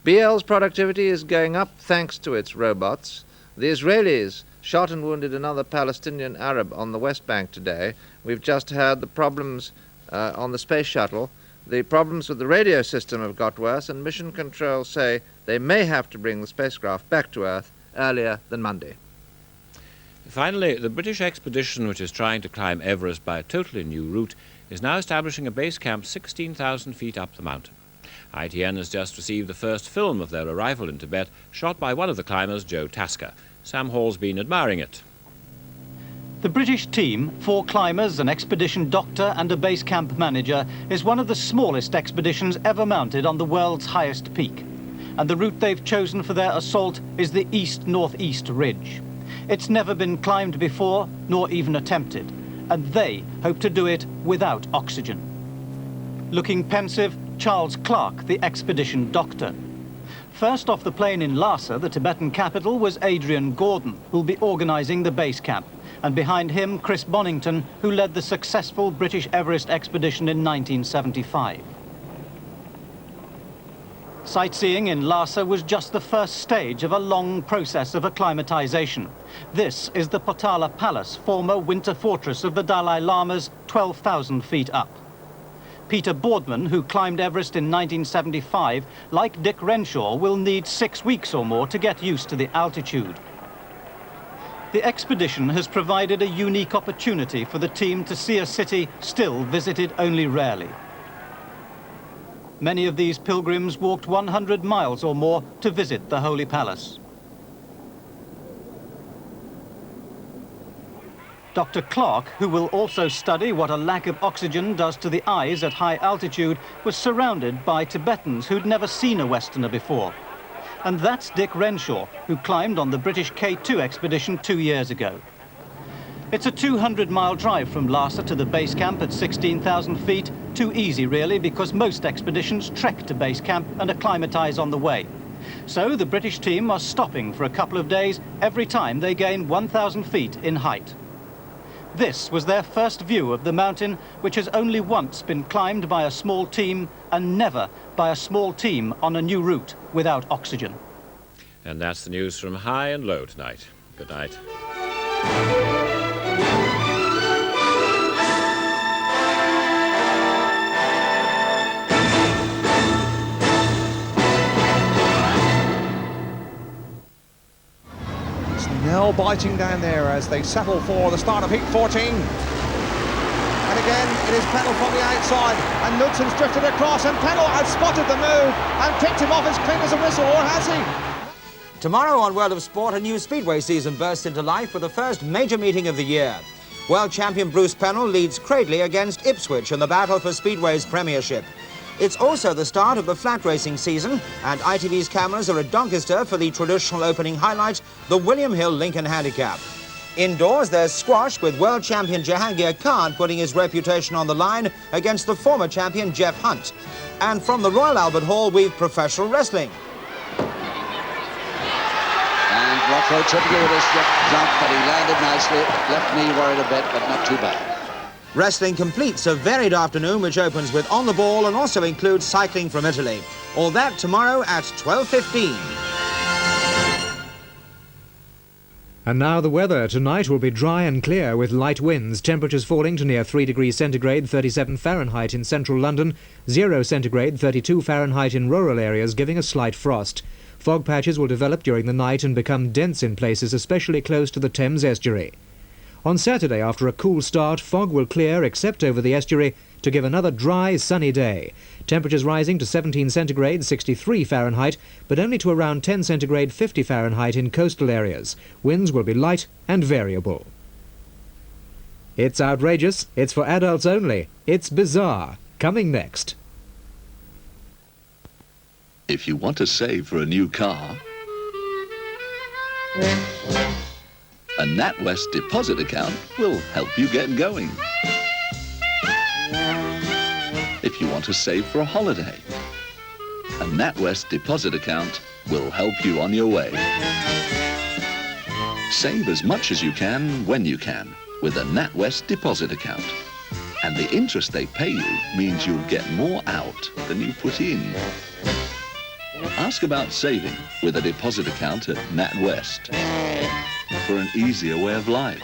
BL's productivity is going up thanks to its robots. The Israelis shot and wounded another Palestinian Arab on the West Bank today. We've just had the problems on the space shuttle. The problems with the radio system have got worse, and Mission Control say they may have to bring the spacecraft back to Earth earlier than Monday. Finally, the British expedition, which is trying to climb Everest by a totally new route, is now establishing a base camp 16,000 feet up the mountain. ITN has just received the first film of their arrival in Tibet, shot by one of the climbers, Joe Tasker. Sam Hall's been admiring it. The British team, 4 climbers, an expedition doctor and a base camp manager, is one of the smallest expeditions ever mounted on the world's highest peak. And the route they've chosen for their assault is the east-northeast ridge. It's never been climbed before, nor even attempted, and they hope to do it without oxygen. Looking pensive, Charles Clark, the expedition doctor. First off the plane in Lhasa, the Tibetan capital, was Adrian Gordon, who'll be organising the base camp. And behind him, Chris Bonington, who led the successful British Everest expedition in 1975. Sightseeing in Lhasa was just the first stage of a long process of acclimatization. This is the Potala Palace, former winter fortress of the Dalai Lama's 12,000 feet up. Peter Boardman, who climbed Everest in 1975, like Dick Renshaw, will need 6 weeks or more to get used to the altitude. The expedition has provided a unique opportunity for the team to see a city still visited only rarely. Many of these pilgrims walked 100 miles or more to visit the Holy Palace. Dr. Clark, who will also study what a lack of oxygen does to the eyes at high altitude, was surrounded by Tibetans who'd never seen a Westerner before. And that's Dick Renshaw, who climbed on the British K2 expedition 2 years ago. It's a 200-mile drive from Lhasa to the base camp at 16,000 feet. Too easy, really, because most expeditions trek to base camp and acclimatise on the way. So the British team are stopping for a couple of days every time they gain 1,000 feet in height. This was their first view of the mountain, which has only once been climbed by a small team and never by a small team on a new route without oxygen. And that's the news from high and low tonight. Good night. Now biting down there as they settle for the start of heat 14. And again, it is Pennell from the outside, and Knudson's drifted across, and Pennell has spotted the move and picked him off as clean as a whistle, or has he? Tomorrow on World of Sport, a new speedway season bursts into life with the first major meeting of the year. World champion Bruce Pennell leads Cradley against Ipswich in the battle for Speedway's premiership. It's also the start of the flat racing season, and ITV's cameras are at Doncaster for the traditional opening highlight, the William Hill Lincoln Handicap. Indoors, there's squash with world champion Jahangir Khan putting his reputation on the line against the former champion Jeff Hunt. And from the Royal Albert Hall, we've professional wrestling. And Rockroach tried to give it a jump, but he landed nicely. Left knee worried a bit, but not too bad. Wrestling completes a varied afternoon which opens with On the Ball and also includes cycling from Italy. All that tomorrow at 12:15. And now the weather. Tonight will be dry and clear with light winds, temperatures falling to near 3 degrees centigrade, 37 Fahrenheit in central London, 0 centigrade, 32 Fahrenheit in rural areas, giving a slight frost. Fog patches will develop during the night and become dense in places, especially close to the Thames estuary. On Saturday, after a cool start, fog will clear except over the estuary to give another dry, sunny day. Temperatures rising to 17 centigrade, 63 Fahrenheit, but only to around 10 centigrade, 50 Fahrenheit in coastal areas. Winds will be light and variable. It's outrageous. It's for adults only. It's bizarre. Coming next. If you want to save for a new car, a NatWest deposit account will help you get going. If you want to save for a holiday, a NatWest deposit account will help you on your way. Save as much as you can when you can with a NatWest deposit account. And the interest they pay you means you'll get more out than you put in. Ask about saving with a deposit account at NatWest for an easier way of life.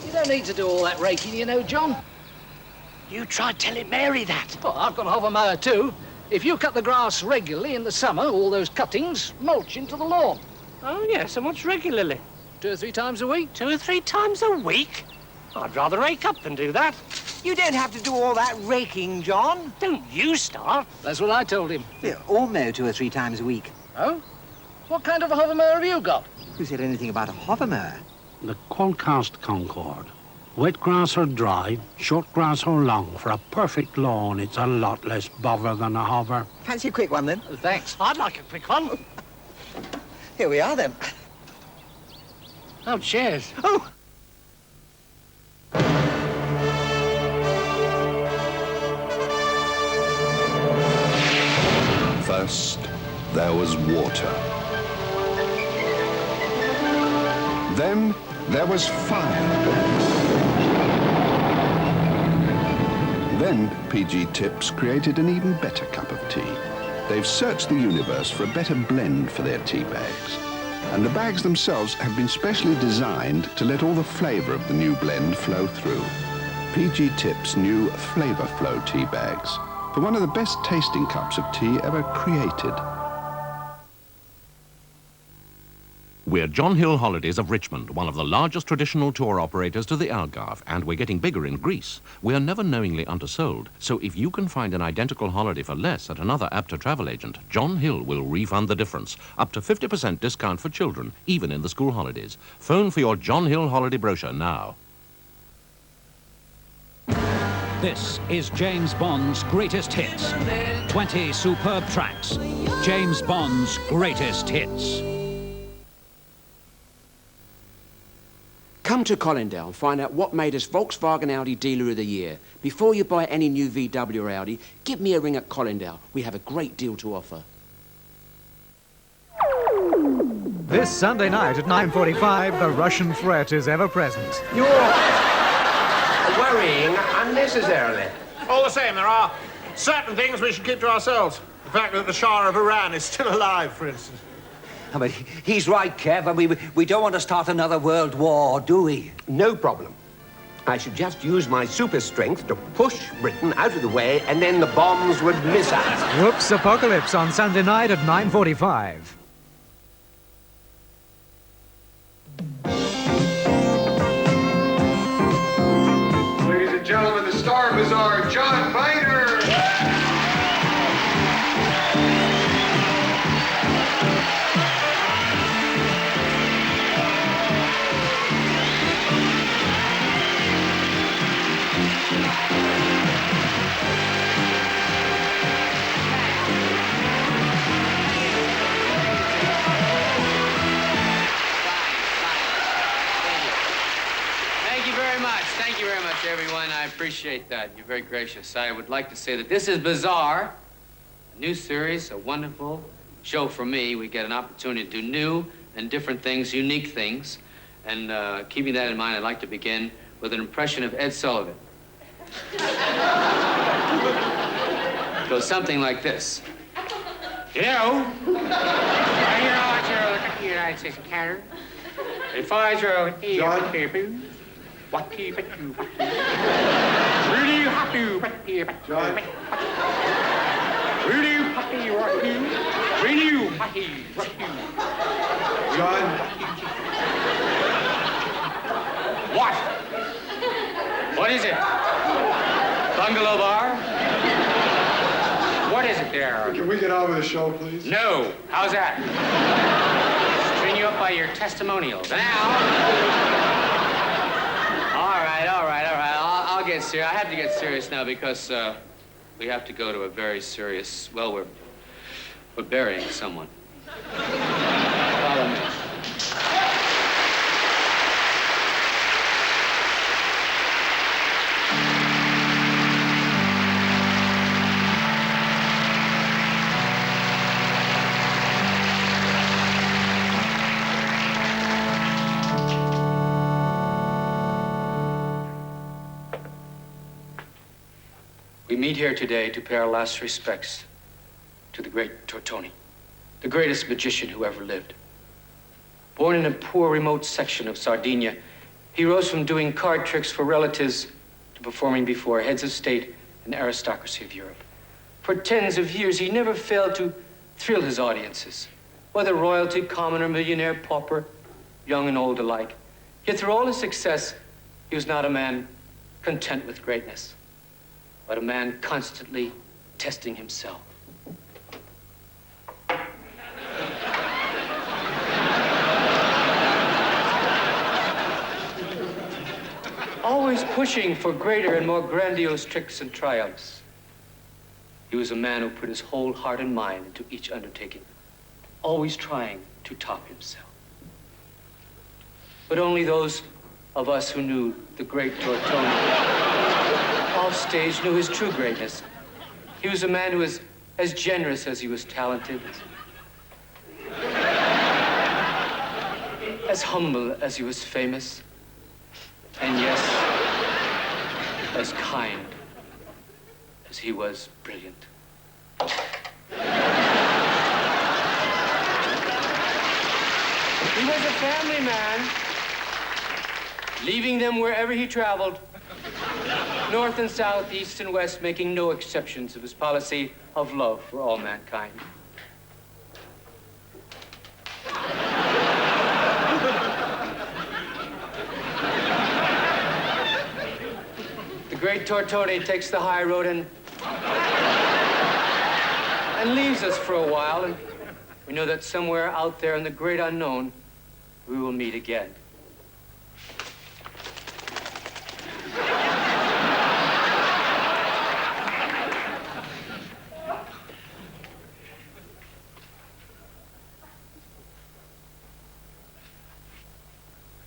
You don't need to do all that raking, you know, John. You tried telling Mary that. Well, I've got a hovermower too. If you cut the grass regularly in the summer, all those cuttings mulch into the lawn. Oh, yes, and what's regularly? 2 or 3 times a week. 2 or 3 times a week? I'd rather rake up than do that. You don't have to do all that raking, John. Don't you start. That's what I told him. Yeah, or mow 2 or 3 times a week. Oh? What kind of a hovermower have you got? Who said anything about a hovermower? The Qualcast Concord. Wet grass or dry, short grass or long, for a perfect lawn, it's a lot less bother than a hover. Fancy a quick one, then? Oh, thanks. I'd like a quick one. Here we are, then. Oh, cheers. Oh! First, there was water. Then, there was fire. Then, PG Tips created an even better cup of tea. They've searched the universe for a better blend for their tea bags. And the bags themselves have been specially designed to let all the flavour of the new blend flow through. PG Tips' new Flavour Flow tea bags, for one of the best tasting cups of tea ever created. We're John Hill Holidays of Richmond, one of the largest traditional tour operators to the Algarve, and we're getting bigger in Greece. We're never knowingly undersold, so if you can find an identical holiday for less at another Apter travel agent, John Hill will refund the difference. Up to 50% discount for children, even in the school holidays. Phone for your John Hill holiday brochure now. This is James Bond's greatest hits. 20 superb tracks. James Bond's greatest hits. Come to Colindale and find out what made us Volkswagen Audi Dealer of the Year. Before you buy any new VW or Audi, give me a ring at Colindale. We have a great deal to offer. This Sunday night at 9:45, the Russian threat is ever present. You're worrying unnecessarily. All the same, there are certain things we should keep to ourselves. The fact that the Shah of Iran is still alive, for instance. I mean, he's right, Kev. I mean, we don't want to start another world war, do we? No problem. I should just use my super strength to push Britain out of the way, and then the bombs would miss us. Whoops Apocalypse on Sunday night at 9:45. Ladies and gentlemen, the star of Bazaar, John Miner. Thank you very much, everyone. I appreciate that. You're very gracious. I would like to say that this is Bazaar, a new series, a wonderful show for me. We get an opportunity to do new and different things, unique things. And keeping that in mind, I'd like to begin with an impression of Ed Sullivan. It goes something like this. You know, I hear all your United States Canada. If I drove here, what keep it you? Really happy, John. Really happy, rock you. Really happy, rock you. John. What? What is it? Bungalow bar? What is it there? Can we get on with the show, please? No. How's that? String you up by your testimonials. Now. All right. I'll get serious. I have to get serious now because we have to go to a very serious. Well, we're burying someone. Follow me. We meet here today to pay our last respects to the great Tortoni, the greatest magician who ever lived. Born in a poor, remote section of Sardinia, he rose from doing card tricks for relatives to performing before heads of state and aristocracy of Europe. For tens of years, he never failed to thrill his audiences, whether royalty, commoner, millionaire, pauper, young and old alike. Yet through all his success, he was not a man content with greatness, but a man constantly testing himself. Always pushing for greater and more grandiose tricks and triumphs. He was a man who put his whole heart and mind into each undertaking, always trying to top himself. But only those of us who knew the great Tortoni off stage knew his true greatness. He was a man who was as generous as he was talented, as humble as he was famous, and yes, as kind as he was brilliant. He was a family man, leaving them wherever he traveled, north and south, east and west, making no exceptions of his policy of love for all mankind. The great Tortoni takes the high road and leaves us for a while, and we know that somewhere out there in the great unknown, we will meet again.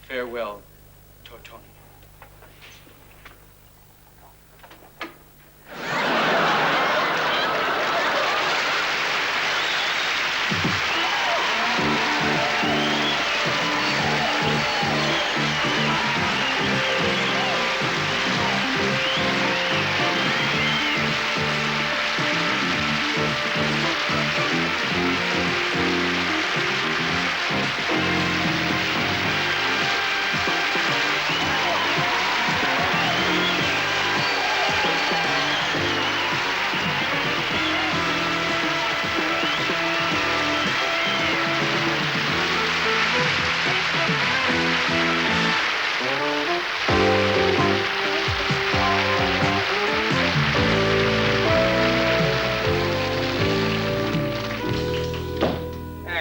Farewell, Tortoni.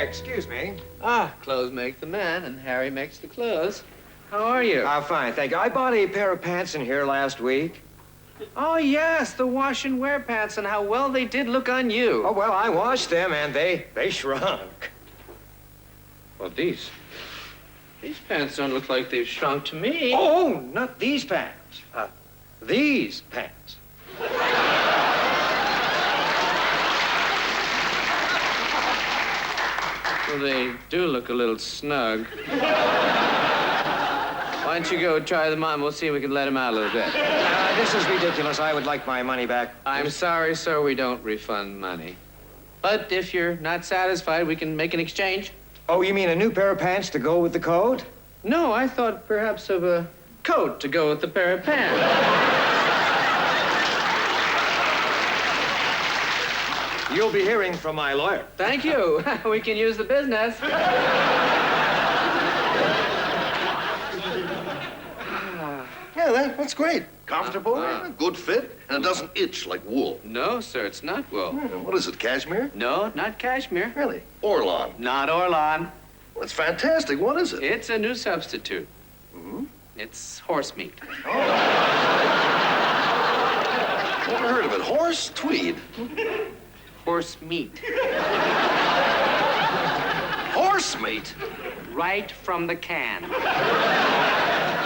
Excuse me. Ah, clothes make the man, and Harry makes the clothes. How are you? Fine, thank you. I bought a pair of pants in here last week. Oh, yes, the wash and wear pants, and how well they did look on you. Oh, well, I washed them, and they shrunk. Well, these pants don't look like they've shrunk to me. Oh, not these pants. These pants. Well, they do look a little snug. Why don't you go try them on? We'll see if we can let him out a little bit. This is ridiculous. I would like my money back. I'm sorry, sir, we don't refund money. But if you're not satisfied, we can make an exchange. Oh, you mean a new pair of pants to go with the coat? No, I thought perhaps of a coat to go with the pair of pants. You'll be hearing from my lawyer. Thank you. We can use the business. Yeah, that's great. Comfortable, good fit, and it doesn't itch like wool. No, sir, it's not wool. What is it, cashmere? No, not cashmere. Really? Orlan? Not Orlan. Well, it's fantastic. What is it? It's a new substitute. Mm-hmm. It's horse meat. Never heard of it. Horse tweed. Horse meat. Horse meat? Right from the can.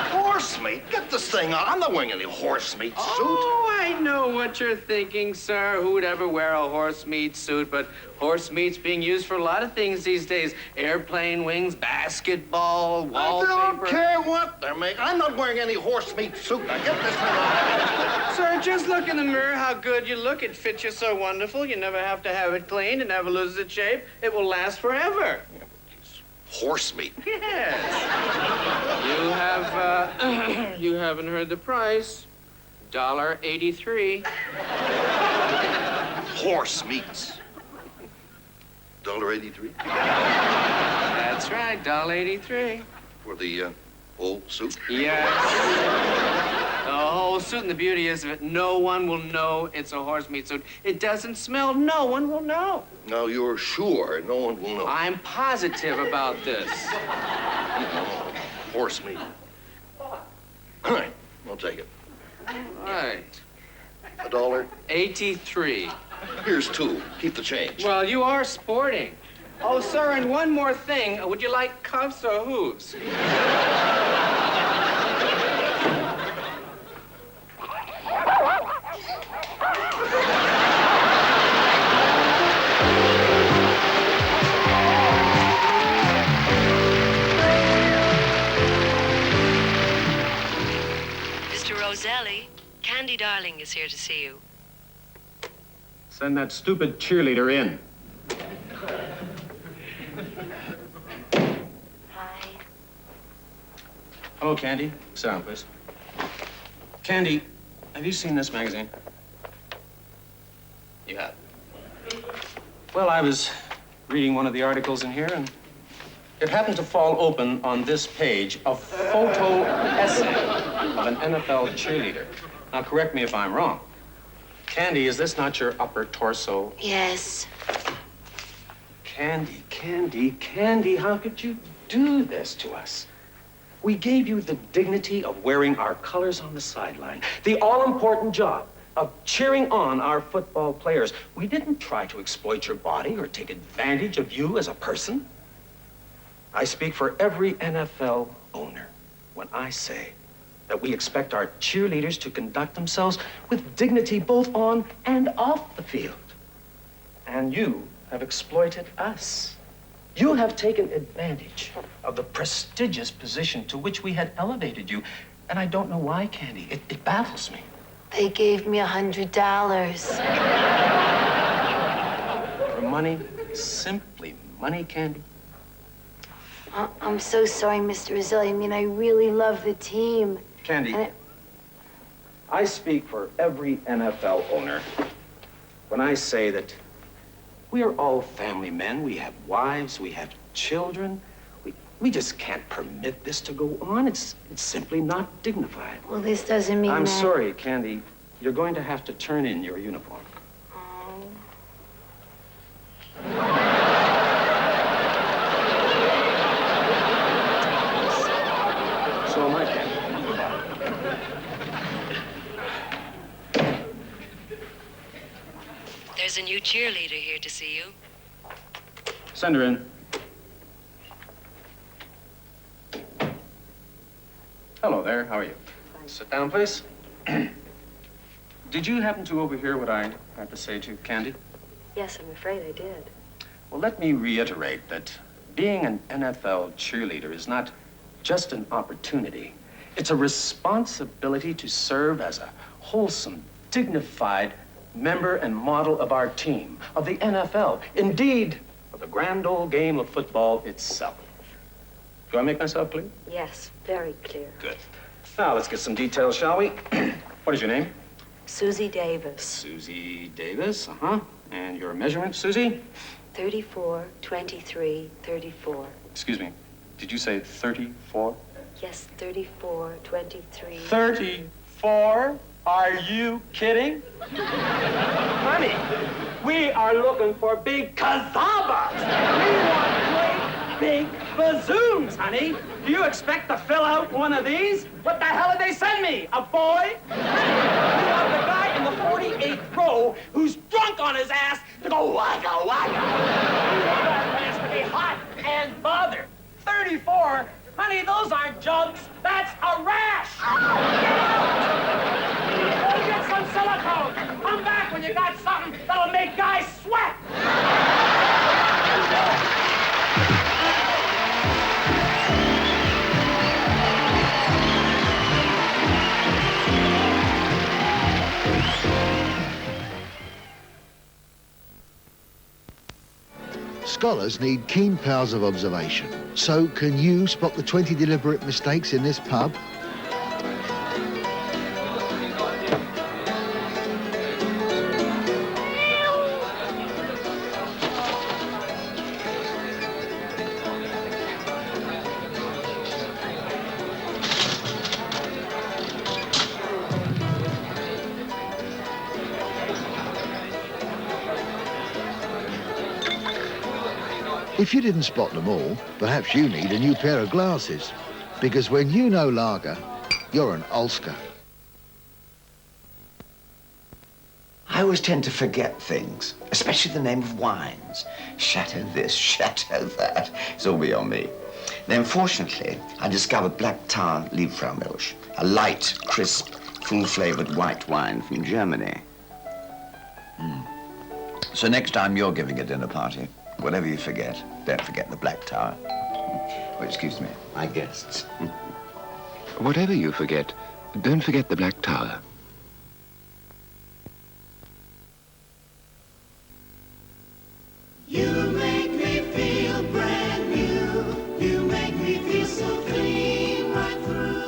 Horse meat? Get this thing on. I'm not wearing any horse meat suit. Oh, I know what you're thinking, sir. Who would ever wear a horse meat suit? But horse meat's being used for a lot of things these days. Airplane wings, basketball, wallpaper. I don't care what they're making. I'm not wearing any horse meat suit. Now get this thing on. Sir, just look in the mirror how good you look. It fits you so wonderful. You never have to have it cleaned. It never loses its shape. It will last forever. Horse meat? Yes. You haven't heard the price. $1.83. Horse meats. $1.83? That's right, $1.83. For the whole suit? Yes. The whole suit, and the beauty is of it, no one will know it's a horse meat suit. It doesn't smell, no one will know. Now, you're sure no one will know? I'm positive about this. Oh, horse meat. All right, I'll take it. All right. $1.83. Here's $2. Keep the change. Well, you are sporting. Oh, sir, and one more thing. Would you like cuffs or hooves? Mr. Roselli, Candy Darling is here to see you. Send that stupid cheerleader in. Hi. Hello, Candy. Sit down, please. Candy, have you seen this magazine? You have. Well, I was reading one of the articles in here, and it happened to fall open on this page, a photo essay of an NFL cheerleader. Now, correct me if I'm wrong. Candy, is this not your upper torso? Yes. Candy, Candy, Candy, how could you do this to us? We gave you the dignity of wearing our colors on the sideline, the all-important job of cheering on our football players. We didn't try to exploit your body or take advantage of you as a person. I speak for every NFL owner when I say that we expect our cheerleaders to conduct themselves with dignity both on and off the field. And you have exploited us. You have taken advantage of the prestigious position to which we had elevated you. And I don't know why, Candy. It baffles me. They gave me $100. For money, simply money, Candy. I'm so sorry, Mr. Roselli. I mean, I really love the team. Candy, I speak for every NFL owner when I say that we are all family men. We have wives, we have children. We just can't permit this to go on. It's simply not dignified. Well, this doesn't mean I'm that... sorry, Candy. You're going to have to turn in your uniform. Oh. So am I, Candy. There's a new cheerleader here to see you. Send her in. Hello there, how are you? Sit down, please. Did you happen to overhear what I had to say to Candy? Yes, I'm afraid I did. Well, let me reiterate that being an NFL cheerleader is not just an opportunity. It's a responsibility to serve as a wholesome, dignified member and model of our team, of the NFL, indeed, of the grand old game of football itself. Do I make myself clear? Yes, very clear. Good. Now, let's get some details, shall we? What is your name? Susie Davis. Susie Davis, uh-huh. And your measurement, Susie? 34, 23, 34. Excuse me, did you say 34? Yes, 34, 23. 34? Are you kidding? Honey, we are looking for big kazabas. We want great big bazooms, honey. Do you expect to fill out one of these? What the hell did they send me? A boy? We want the guy in the 48th row who's drunk on his ass to go waka waka. We want our pants to be hot and bothered. 34? Honey, those aren't jugs. That's a rash. Go get some silicone. Come back when you got something that'll make guys sweat. Scholars need keen powers of observation. So, can you spot the 20 deliberate mistakes in this pub? If you didn't spot them all, perhaps you need a new pair of glasses. Because when you know lager, you're an Ulster. I always tend to forget things, especially the name of wines. Chateau this, chateau that. It's all beyond me. Then, fortunately, I discovered Black Tar Liebfraumilch, a light, crisp, full-flavored white wine from Germany. So next time you're giving a dinner party, whatever you forget, don't forget the Black Tar. Oh, excuse me, my guests. Whatever you forget, don't forget the Black Tower. You make me feel brand new. You make me feel so clean right through.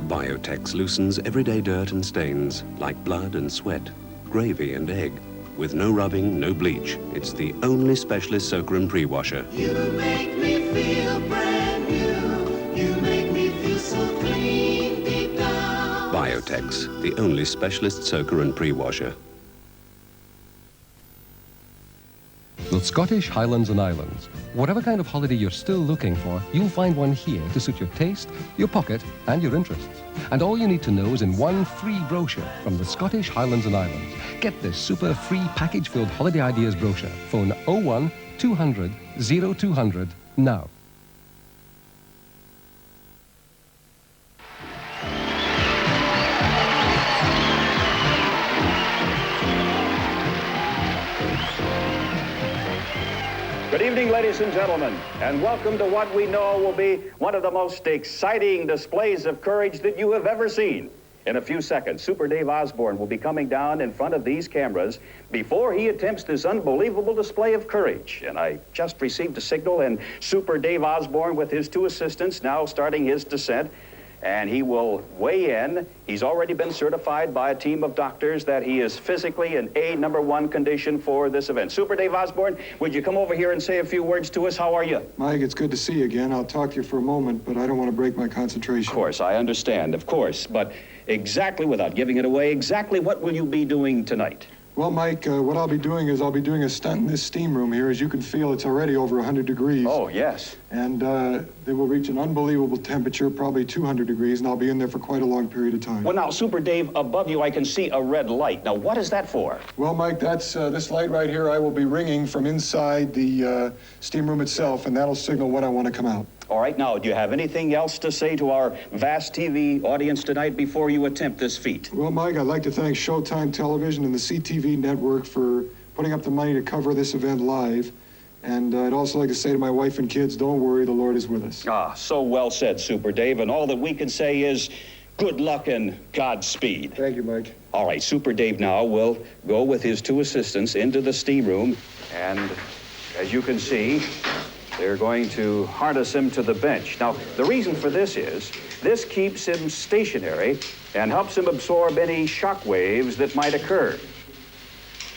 Biotex loosens everyday dirt and stains like blood and sweat, gravy and egg. With no rubbing, no bleach. It's the only specialist soaker and pre-washer. You make me feel brand new. You make me feel so clean deep down. Biotex, the only specialist soaker and pre-washer. The Scottish Highlands and Islands. Whatever kind of holiday you're still looking for, you'll find one here to suit your taste, your pocket, and your interests. And all you need to know is in one free brochure from the Scottish Highlands and Islands. Get this super free package-filled holiday ideas brochure. Phone 01 200 0200 now. Good evening, ladies and gentlemen, and welcome to what we know will be one of the most exciting displays of courage that you have ever seen. In a few seconds, Super Dave Osborne will be coming down in front of these cameras before he attempts this unbelievable display of courage. And I just received a signal, and Super Dave Osborne with his two assistants now starting his descent. And he will weigh in. He's already been certified by a team of doctors that he is physically in A #1 condition for this event. Super Dave Osborne, would you come over here and say a few words to us? How are you? Mike, it's good to see you again. I'll talk to you for a moment, but I don't want to break my concentration. Of course, I understand, of course. But exactly, without giving it away, exactly what will you be doing tonight? Well, Mike, what I'll be doing is I'll be doing a stunt in this steam room here. As you can feel, it's already over 100 degrees. Oh, yes. And they will reach an unbelievable temperature, probably 200 degrees, and I'll be in there for quite a long period of time. Well, now, Super Dave, above you I can see a red light. Now, what is that for? Well, Mike, that's this light right here I will be ringing from inside the steam room itself, and that'll signal when I want to come out. All right, now, do you have anything else to say to our vast TV audience tonight before you attempt this feat? Well, Mike, I'd like to thank Showtime Television and the CTV network for putting up the money to cover this event live. And I'd also like to say to my wife and kids, don't worry, the Lord is with us. Ah, so well said, Super Dave. And all that we can say is good luck and Godspeed. Thank you, Mike. All right, Super Dave now will go with his two assistants into the steam room. And as you can see, they're going to harness him to the bench. Now, the reason for this is this keeps him stationary and helps him absorb any shock waves that might occur.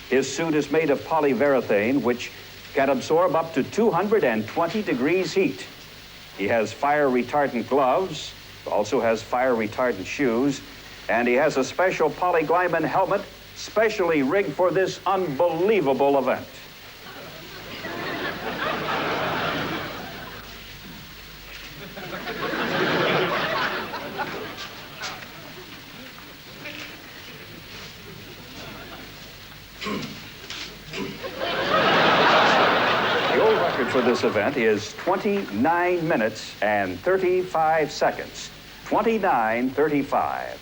His suit is made of polyurethane, which can absorb up to 220 degrees heat. He has fire-retardant gloves, also has fire-retardant shoes, and he has a special polyglymin helmet specially rigged for this unbelievable event. For this event is 29 minutes and 35 seconds. 29:35.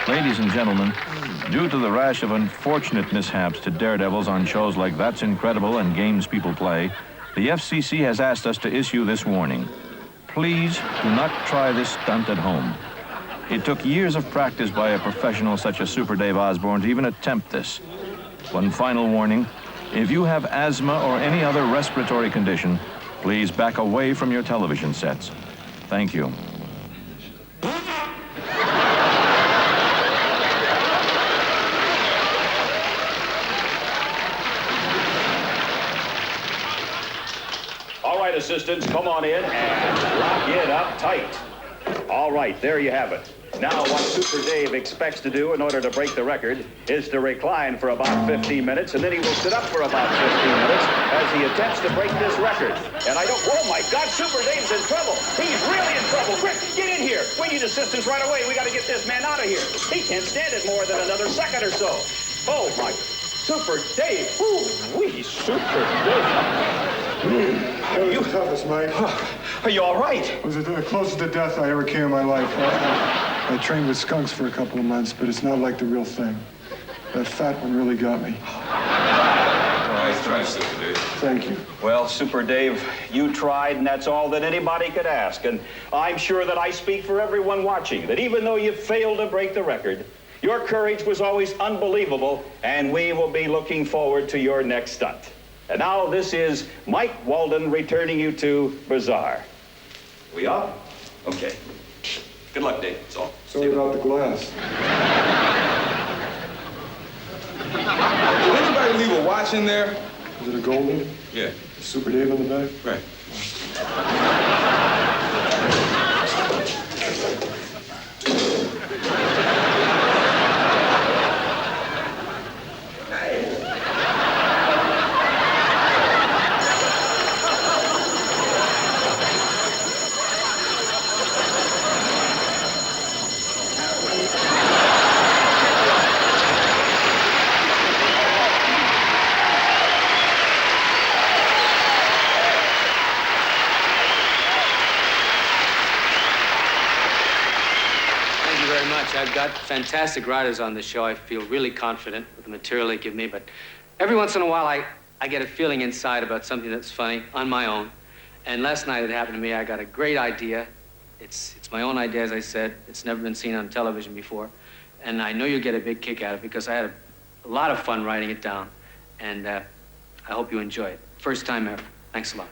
Ladies and gentlemen, due to the rash of unfortunate mishaps to daredevils on shows like That's Incredible and Games People Play, the FCC has asked us to issue this warning. Please do not try this stunt at home. It took years of practice by a professional such as Super Dave Osborne to even attempt this. One final warning, if you have asthma or any other respiratory condition, please back away from your television sets. Thank you. assistants, come on in and lock it up tight. All right, there you have it. Now, what Super Dave expects to do in order to break the record is to recline for about 15 minutes, and then he will sit up for about 15 minutes as he attempts to break this record. And I don't... Oh, my God, Super Dave's in trouble. He's really in trouble. Quick, get in here. We need assistance right away. We got to get this man out of here. He can't stand it more than another second or so. Oh, my... Super Dave. Ooh-wee, Super Dave. You toughest, Mike. Are you all right? It was the closest to death I ever came in my life. I trained with skunks for a couple of months, but it's not like the real thing. That fat one really got me. Nice try, Super Dave. Thank you. Well, Super Dave, you tried, and that's all that anybody could ask. And I'm sure that I speak for everyone watching, that even though you failed to break the record, your courage was always unbelievable, and we will be looking forward to your next stunt. And now this is Mike Walden returning you to Bazaar. We off? Okay. Good luck, Dave. That's all. Sorry about the glass. Did anybody leave a watch in there? Is it a golden? Yeah. Super Dave on the back? Right. I've got fantastic writers on the show. I feel really confident with the material they give me, but every once in a while I get a feeling inside about something that's funny on my own. And last night it happened to me. I got a great idea. It's my own idea, as I said. It's never been seen on television before. And I know you'll get a big kick out of it because I had a lot of fun writing it down. And I hope you enjoy it. First time ever. Thanks a lot.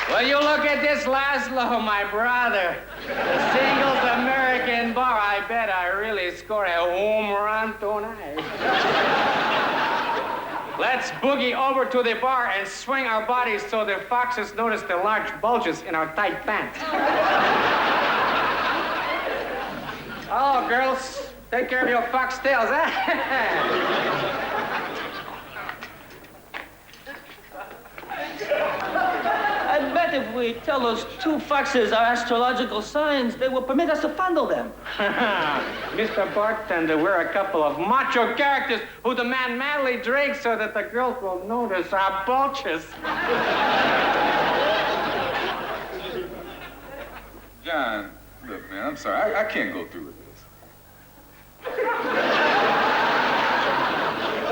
Well, you look at this Laszlo, my brother. The singles American bar. I bet I really scored a home run tonight. Let's boogie over to the bar and swing our bodies so the foxes notice the large bulges in our tight pants. Oh, girls, take care of your foxtails, eh? I bet if we tell those two foxes our astrological signs, they will permit us to fondle them. Mr. Bartender, we're a couple of macho characters who demand manly drinks so that the girls will notice our bulges. John, look, man, I'm sorry. I can't go through with this.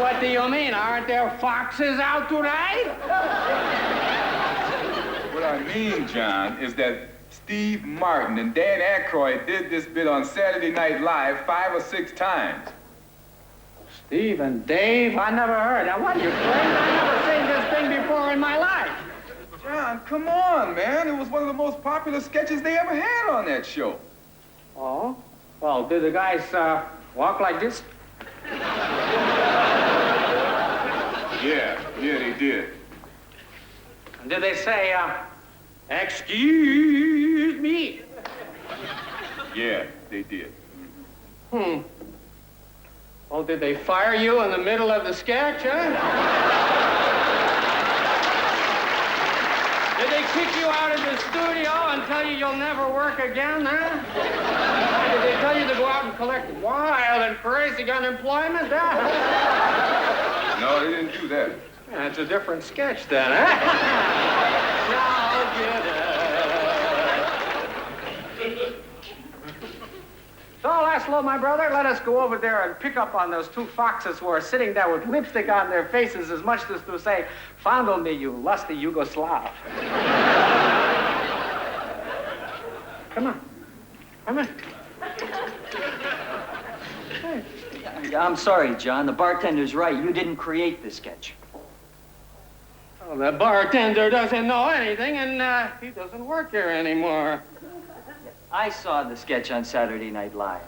What do you mean? Aren't there foxes out tonight? What I mean, John, is that Steve Martin and Dan Aykroyd did this bit on Saturday Night Live 5 or 6 times. Steve and Dave? I never heard. Now, what are you crazy? I never seen this thing before in my life. John, come on, man. It was one of the most popular sketches they ever had on that show. Oh? Well, did the guys walk like this? Yeah, they did. And did they say, excuse me? Yeah, they did. Well, did they fire you in the middle of the sketch, huh? Did they kick you out of the studio and tell you you'll never work again, huh? Did they tell you to go out and collect wild and crazy unemployment, huh? No, they didn't do that. Yeah, it's a different sketch then, huh? Now get it. So, Laszlo, my brother, let us go over there and pick up on those two foxes who are sitting there with lipstick on their faces as much as to say, fondle me, you lusty Yugoslav. Come on. Come on. Hey. Yeah, I'm sorry, John. The bartender's right. You didn't create the sketch. Well, the bartender doesn't know anything, and he doesn't work here anymore. I saw the sketch on Saturday Night Live.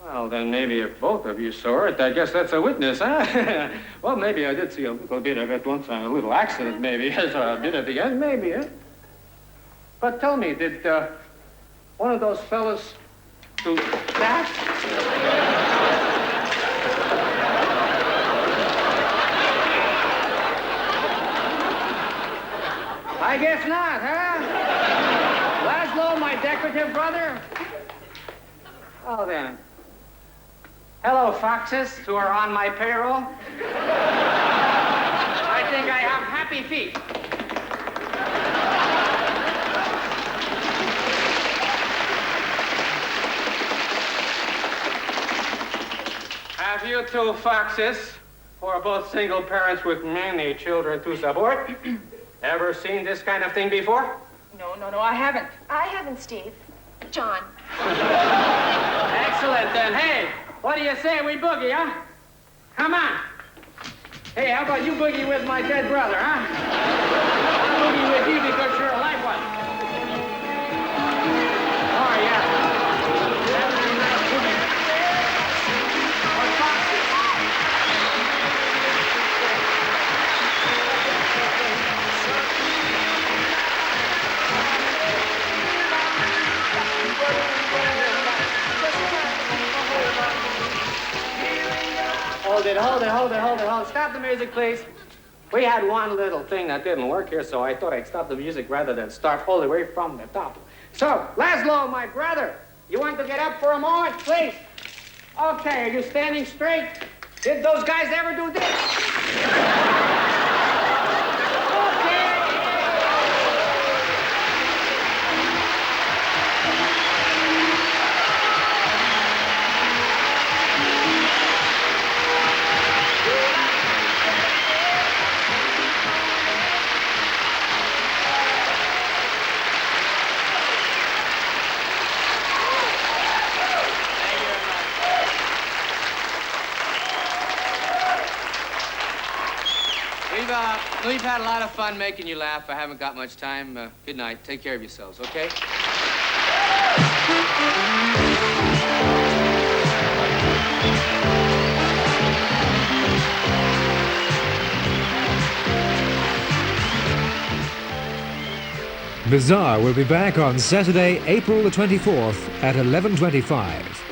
Well, then maybe if both of you saw it, I guess that's a witness, huh? Well, maybe I did see a little bit of it once, a little accident, maybe, as a bit at the end, maybe, eh? But tell me, did one of those fellas do that? I guess not, huh? Laszlo, my decorative brother? Oh, then. Hello, foxes who are on my payroll. I think I have happy feet. Have you two foxes, who are both single parents with many children to support, ever seen this kind of thing before? No, I haven't. I haven't, Steve. John. Excellent, then. Hey, what do you say we boogie, huh? Come on. Hey, how about you boogie with my dead brother, huh? I'll boogie with you because you're a live one. Oh, yeah. Hold it. Stop the music, please. We had one little thing that didn't work here, so I thought I'd stop the music rather than start all the way from the top. So, Laszlo, my brother, you want to get up for a moment, please? Okay, are you standing straight? Did those guys ever do this? We've had a lot of fun making you laugh. I haven't got much time. Good night. Take care of yourselves, okay? Bizarre will be back on Saturday, April the 24th at 11:25.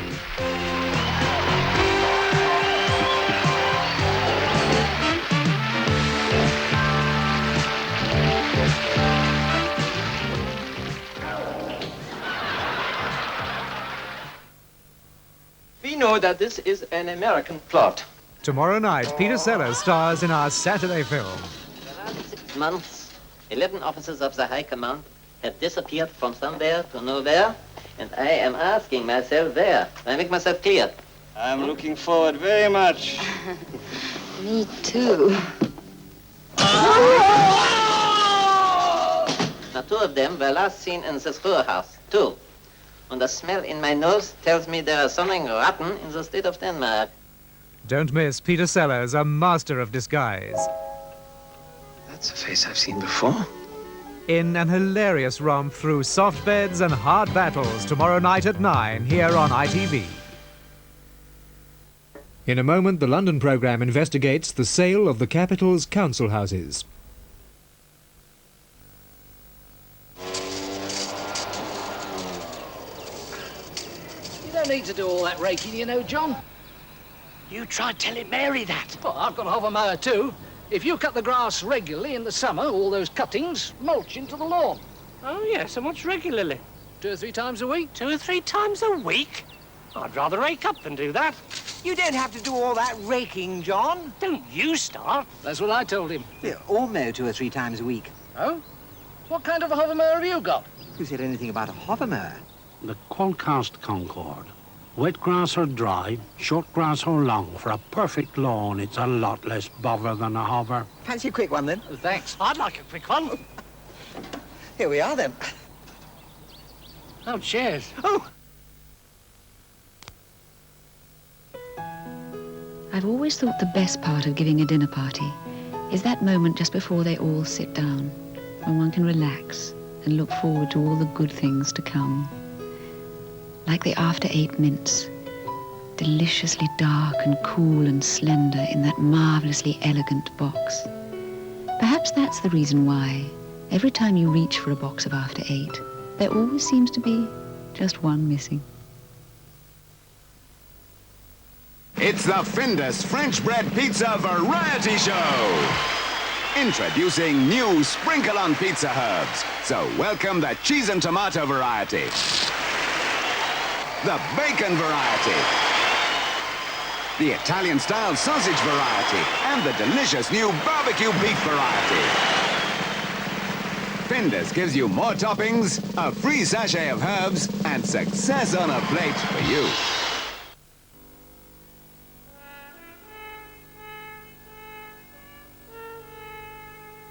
We know that this is an American plot. Tomorrow night, Peter Sellers stars in our Saturday film. The last 6 months, 11 officers of the High Command have disappeared from somewhere to nowhere, and I am asking myself where. I make myself clear. I'm looking forward very much. Me too. Now, 2 of them were last seen in this row house. 2. And the smell in my nose tells me there is something rotten in the state of Denmark. Don't miss Peter Sellers, a master of disguise. That's a face I've seen before. In an hilarious romp through soft beds and hard battles tomorrow night at 9 here on ITV. In a moment, the London programme investigates the sale of the capital's council houses. You don't need to do all that raking, you know, John. You tried telling Mary that. Well, I've got a hover mower too. If you cut the grass regularly in the summer, all those cuttings mulch into the lawn. Oh, yes, and much regularly? 2 or 3 times a week. 2 or 3 times a week? I'd rather rake up than do that. You don't have to do all that raking, John. Don't you start. That's what I told him. Yeah, or mow 2 or 3 times a week. Oh? What kind of a hover mower have you got? Who said anything about a hover mower? The Qualcast Concord. Wet grass or dry, short grass or long, for a perfect lawn, it's a lot less bother than a hover. Fancy a quick one, then? Oh, thanks. I'd like a quick one. Here we are, then. Oh, cheers. Oh! I've always thought the best part of giving a dinner party is that moment just before they all sit down, when one can relax and look forward to all the good things to come. Like the after-eight mince, deliciously dark and cool and slender in that marvelously elegant box. Perhaps that's the reason why, every time you reach for a box of after-eight, there always seems to be just one missing. It's the Findus French Bread Pizza Variety Show. Introducing new sprinkle-on pizza herbs. So welcome the cheese and tomato variety, the bacon variety, the Italian-style sausage variety, and the delicious new barbecue beef variety. Findus gives you more toppings, a free sachet of herbs, and success on a plate for you.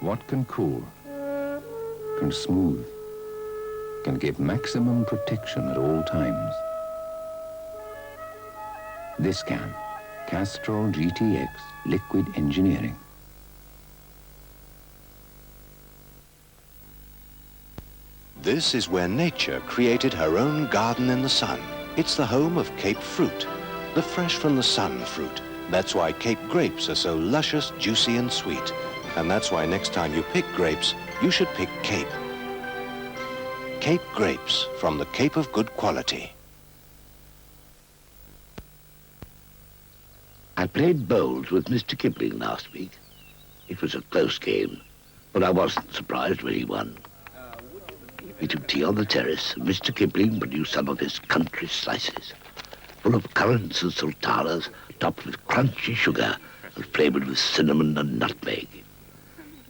What can cool, can smooth, can give maximum protection at all times? This can. Castrol GTX Liquid Engineering. This is where nature created her own garden in the sun. It's the home of Cape fruit, the fresh from the sun fruit. That's why Cape grapes are so luscious, juicy, and sweet. And that's why next time you pick grapes, you should pick Cape. Cape grapes from the Cape of good quality. I played bowls with Mr. Kipling last week. It was a close game, but I wasn't surprised when he won. We took tea on the terrace, and Mr. Kipling produced some of his country slices, full of currants and sultanas, topped with crunchy sugar and flavored with cinnamon and nutmeg.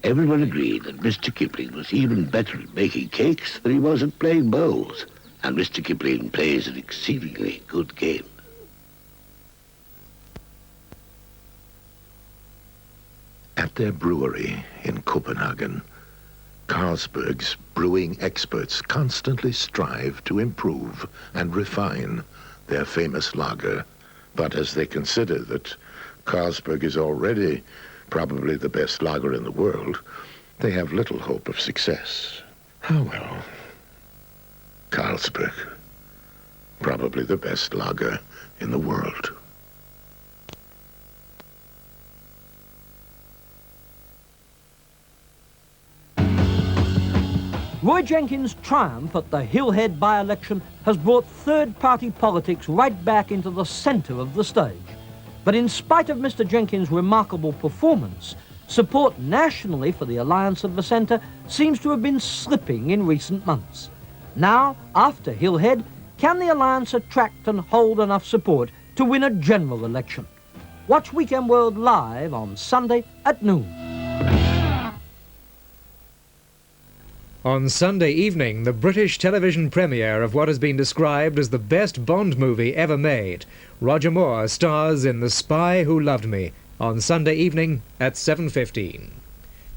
Everyone agreed that Mr. Kipling was even better at making cakes than he was at playing bowls, and Mr. Kipling plays an exceedingly good game. At their brewery in Copenhagen, Carlsberg's brewing experts constantly strive to improve and refine their famous lager. But as they consider that Carlsberg is already probably the best lager in the world, they have little hope of success. Oh well. Carlsberg, probably the best lager in the world. Roy Jenkins' triumph at the Hillhead by-election has brought third-party politics right back into the centre of the stage. But in spite of Mr. Jenkins' remarkable performance, support nationally for the Alliance of the Centre seems to have been slipping in recent months. Now, after Hillhead, can the Alliance attract and hold enough support to win a general election? Watch Weekend World live on Sunday at noon. On Sunday evening, the British television premiere of what has been described as the best Bond movie ever made. Roger Moore stars in The Spy Who Loved Me on Sunday evening at 7:15.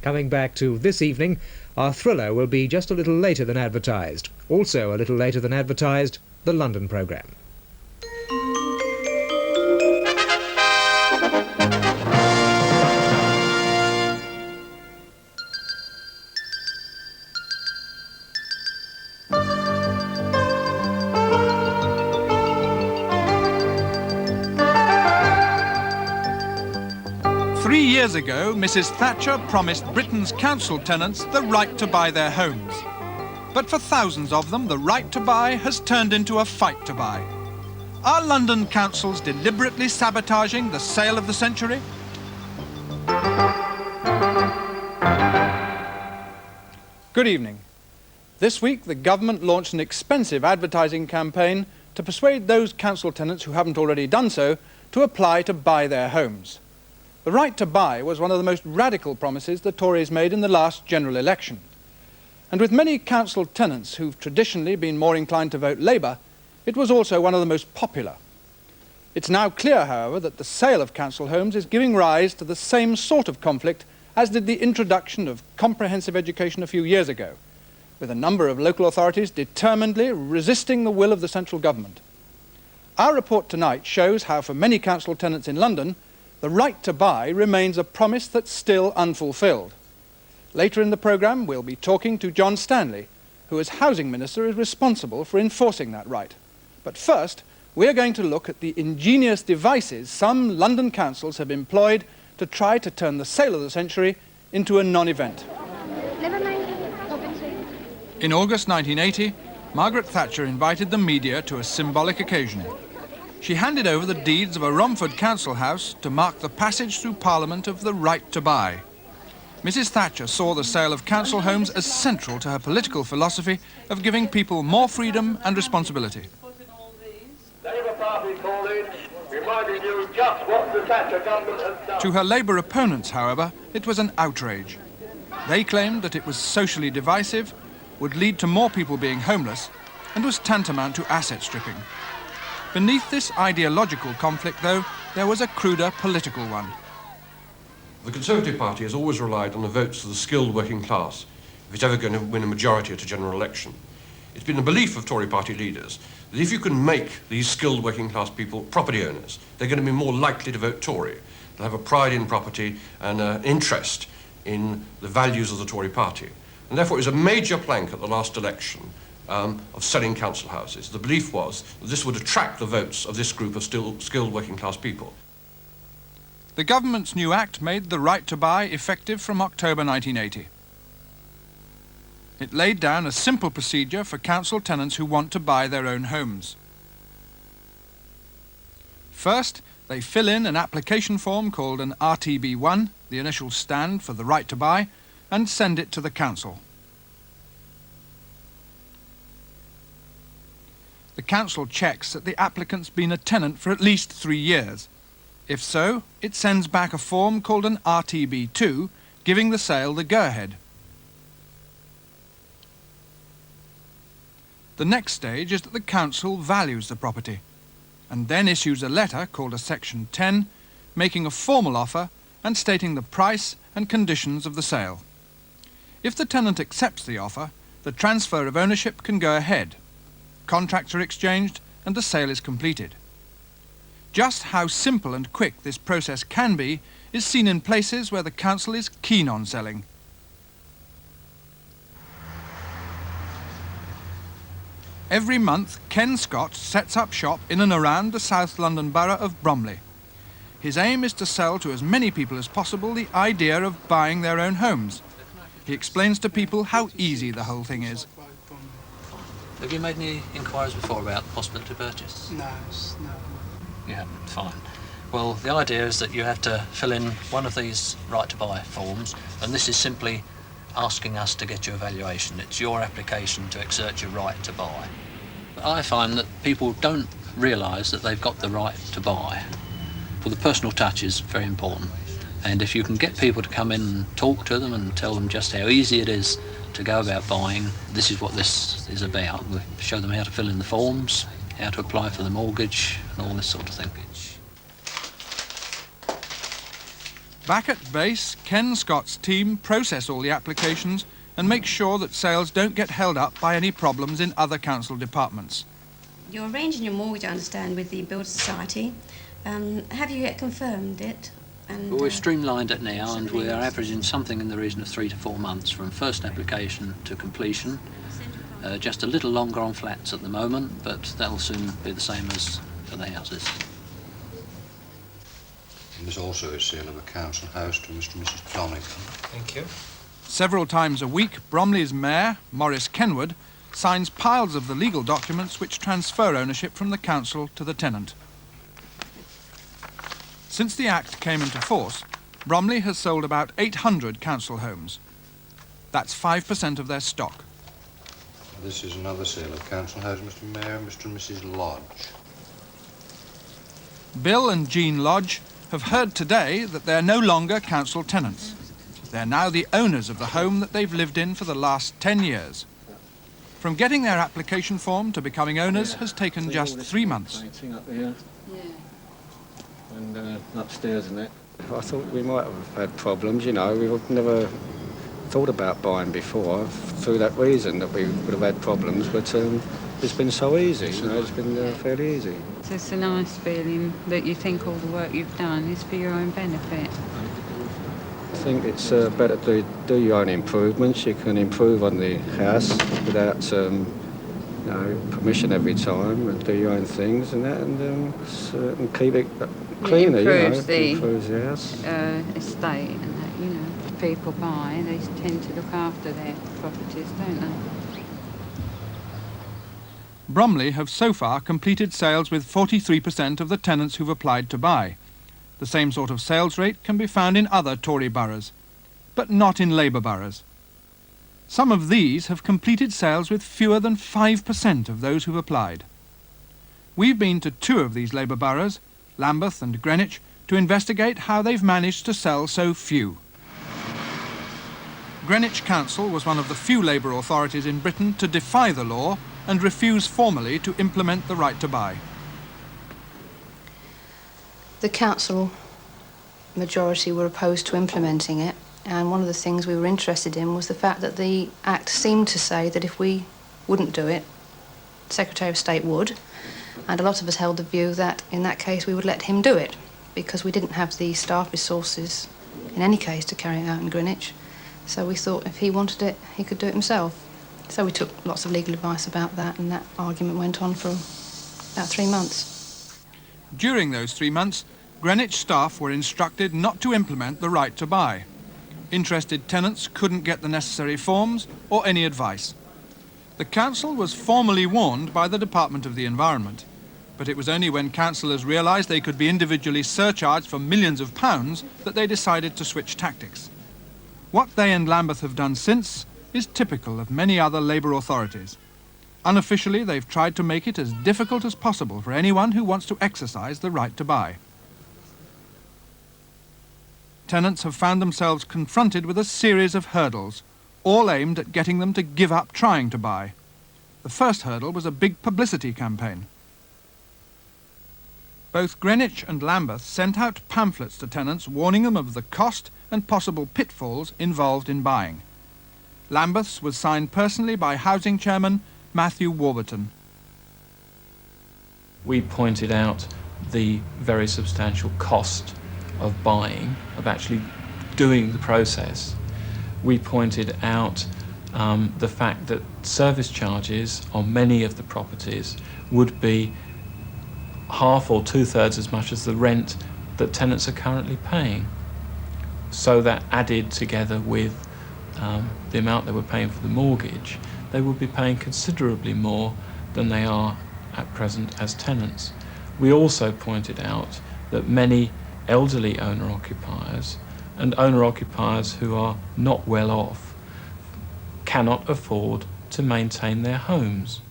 Coming back to this evening, our thriller will be just a little later than advertised. Also a little later than advertised, the London programme. Years ago, Mrs. Thatcher promised Britain's council tenants the right to buy their homes. But for thousands of them, the right to buy has turned into a fight to buy. Are London councils deliberately sabotaging the sale of the century? Good evening. This week, the government launched an expensive advertising campaign to persuade those council tenants who haven't already done so to apply to buy their homes. The right to buy was one of the most radical promises the Tories made in the last general election. And with many council tenants who've traditionally been more inclined to vote Labour, it was also one of the most popular. It's now clear, however, that the sale of council homes is giving rise to the same sort of conflict as did the introduction of comprehensive education a few years ago, with a number of local authorities determinedly resisting the will of the central government. Our report tonight shows how for many council tenants in London, the right to buy remains a promise that's still unfulfilled. Later in the programme, we'll be talking to John Stanley, who as Housing Minister is responsible for enforcing that right. But first, we're going to look at the ingenious devices some London councils have employed to try to turn the sale of the century into a non-event. In August 1980, Margaret Thatcher invited the media to a symbolic occasion. She handed over the deeds of a Romford council house to mark the passage through Parliament of the right to buy. Mrs. Thatcher saw the sale of council homes as central to her political philosophy of giving people more freedom and responsibility. To her Labour opponents, however, it was an outrage. They claimed that it was socially divisive, would lead to more people being homeless, and was tantamount to asset stripping. Beneath this ideological conflict, though, there was a cruder political one. The Conservative Party has always relied on the votes of the skilled working class if it's ever going to win a majority at a general election. It's been the belief of Tory party leaders that if you can make these skilled working class people property owners, they're going to be more likely to vote Tory. They'll have a pride in property and an interest in the values of the Tory party. And therefore it was a major plank at the last election of selling council houses. The belief was that this would attract the votes of this group of skilled working class people. The government's new act made the right to buy effective from October 1980. It laid down a simple procedure for council tenants who want to buy their own homes. First, they fill in an application form called an RTB1, the initial stand for the right to buy, and send it to the council. The council checks that the applicant's been a tenant for at least 3 years. If so, it sends back a form called an RTB2, giving the sale the go-ahead. The next stage is that the council values the property and then issues a letter called a Section 10, making a formal offer and stating the price and conditions of the sale. If the tenant accepts the offer, the transfer of ownership can go ahead. Contracts are exchanged and the sale is completed. Just how simple and quick this process can be is seen in places where the council is keen on selling. Every month, Ken Scott sets up shop in and around the South London borough of Bromley. His aim is to sell to as many people as possible the idea of buying their own homes. He explains to people how easy the whole thing is. Have you made any inquiries before about the possibility to purchase? No. You haven't? Fine. Well, the idea is that you have to fill in one of these right-to-buy forms, and this is simply asking us to get you a valuation. It's your application to exert your right to buy. I find that people don't realise that they've got the right to buy. Well, the personal touch is very important, and if you can get people to come in and talk to them and tell them just how easy it is to go about buying, this is what this is about. We show them how to fill in the forms, how to apply for the mortgage, and all this sort of thing. Back at base, Ken Scott's team process all the applications and make sure that sales don't get held up by any problems in other council departments. You're arranging your mortgage, I understand, with the Builder Society. Have you yet confirmed it? And, well, we've streamlined it now, and we are averaging something in the region of 3 to 4 months from first application to completion. Just a little longer on flats at the moment, but that'll soon be the same as for the houses. There's also a sale of a council house to Mr. and Mrs. Donegan. Thank you. Several times a week, Bromley's mayor, Maurice Kenwood, signs piles of the legal documents which transfer ownership from the council to the tenant. Since the Act came into force, Bromley has sold about 800 council homes. That's 5% of their stock. This is another sale of council house, Mr. Mayor, Mr. and Mrs. Lodge. Bill and Jean Lodge have heard today that they're no longer council tenants. They're now the owners of the home that they've lived in for the last 10 years. From getting their application form to becoming owners has taken just 3 months. Up here. And upstairs and that. I thought we might have had problems, you know. We've never thought about buying before through that reason, that we would have had problems, but it's been so easy, you know, it's been fairly easy. So it's a nice feeling that you think all the work you've done is for your own benefit. I think it's better to do your own improvements. You can improve on the house without you know, permission every time, and do your own things and that, and keep it cleaner, improves improves the house. Estate and that, you know. If people buy, they tend to look after their properties, don't they? Bromley have so far completed sales with 43% of the tenants who've applied to buy. The same sort of sales rate can be found in other Tory boroughs, but not in Labour boroughs. Some of these have completed sales with fewer than 5% of those who've applied. We've been to 2 of these Labour boroughs, Lambeth and Greenwich, to investigate how they've managed to sell so few. Greenwich Council was one of the few Labour authorities in Britain to defy the law and refuse formally to implement the right to buy. The council majority were opposed to implementing it, and one of the things we were interested in was the fact that the Act seemed to say that if we wouldn't do it, the Secretary of State would, and a lot of us held the view that in that case we would let him do it, because we didn't have the staff resources in any case to carry it out in Greenwich. So we thought if he wanted it, he could do it himself. So we took lots of legal advice about that, and that argument went on for about 3 months. During those 3 months, Greenwich staff were instructed not to implement the right to buy. Interested tenants couldn't get the necessary forms or any advice. The council was formally warned by the Department of the Environment, but it was only when councillors realised they could be individually surcharged for millions of pounds that they decided to switch tactics. What they and Lambeth have done since is typical of many other Labour authorities. Unofficially, they've tried to make it as difficult as possible for anyone who wants to exercise the right to buy. Tenants have found themselves confronted with a series of hurdles, all aimed at getting them to give up trying to buy. The first hurdle was a big publicity campaign. Both Greenwich and Lambeth sent out pamphlets to tenants warning them of the cost and possible pitfalls involved in buying. Lambeth's was signed personally by Housing Chairman Matthew Warburton. We pointed out the very substantial cost of buying, of actually doing the process. We pointed out the fact that service charges on many of the properties would be half or 2/3 as much as the rent that tenants are currently paying. So that added together with the amount they were paying for the mortgage, they would be paying considerably more than they are at present as tenants. We also pointed out that many elderly owner-occupiers and owner-occupiers who are not well off cannot afford to maintain their homes.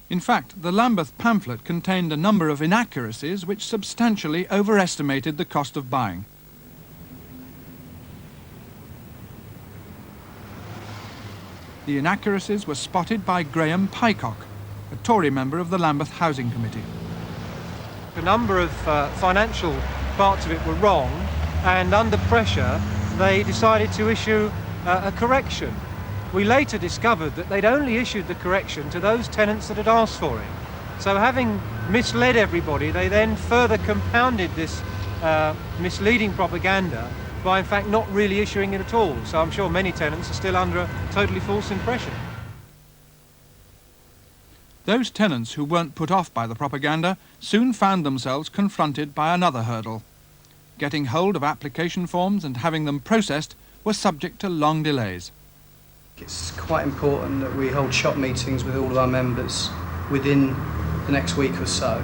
In fact, the Lambeth pamphlet contained a number of inaccuracies which substantially overestimated the cost of buying. The inaccuracies were spotted by Graham Pycock, a Tory member of the Lambeth Housing Committee. A number of financial parts of it were wrong, and under pressure they decided to issue a correction. We later discovered that they'd only issued the correction to those tenants that had asked for it. So having misled everybody, they then further compounded this misleading propaganda by in fact not really issuing it at all. So I'm sure many tenants are still under a totally false impression. Those tenants who weren't put off by the propaganda soon found themselves confronted by another hurdle. Getting hold of application forms and having them processed were subject to long delays. It's quite important that we hold shop meetings with all of our members within the next week or so.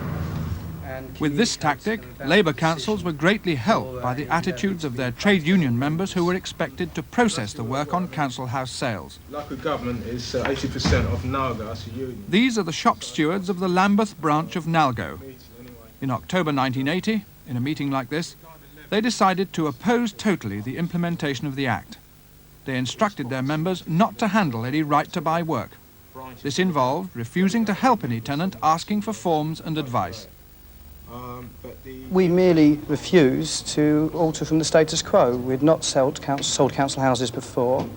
With this tactic, Labour councils were greatly helped by the attitudes of their trade union members who were expected to process the work on council house sales. Local government is 80% of NALGO, that's a union. These are the shop stewards of the Lambeth branch of NALGO. In October 1980, in a meeting like this, they decided to oppose totally the implementation of the Act. They instructed their members not to handle any right-to-buy work. This involved refusing to help any tenant asking for forms and advice. We merely refused to alter from the status quo. We'd not sold council houses before,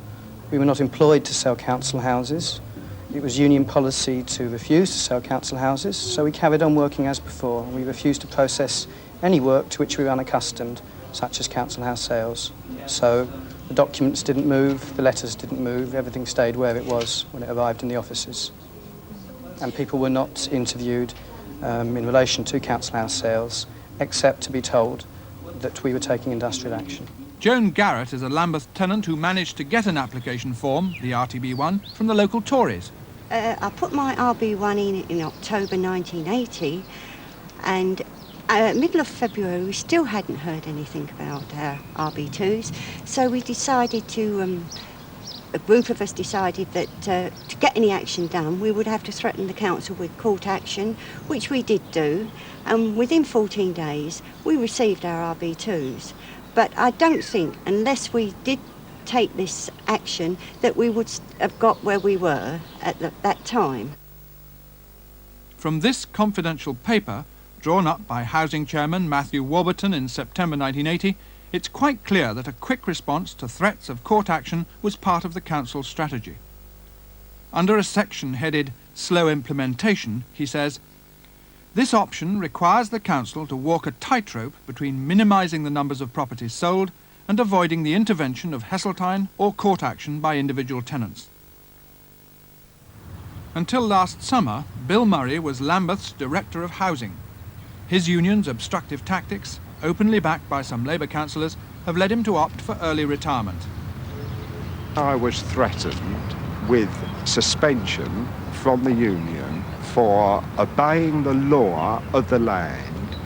We were not employed to sell council houses. It was union policy to refuse to sell council houses, so we carried on working as before. We refused to process any work to which we were unaccustomed, such as council house sales. So the documents didn't move, the letters didn't move, everything stayed where it was when it arrived in the offices. And people were not interviewed in relation to council house sales, except to be told that we were taking industrial action. Joan Garrett is a Lambeth tenant who managed to get an application form, the RTB one, from the local Tories. I put my RB1 in October 1980, and middle of February we still hadn't heard anything about RB2s, so we decided to, a group of us decided that to get any action done we would have to threaten the council with court action, which we did do, and within 14 days we received our RB2s. But I don't think, unless we did take this action, that we would have got where we were at that time. From this confidential paper, drawn up by Housing Chairman Matthew Warburton in September 1980, it's quite clear that a quick response to threats of court action was part of the council's strategy. Under a section headed Slow Implementation, he says, "This option requires the council to walk a tightrope between minimising the numbers of properties sold and avoiding the intervention of Heseltine or court action by individual tenants." Until last summer, Bill Murray was Lambeth's Director of Housing. His union's obstructive tactics, openly backed by some Labour councillors, have led him to opt for early retirement. I was threatened with suspension from the union for obeying the law of the land.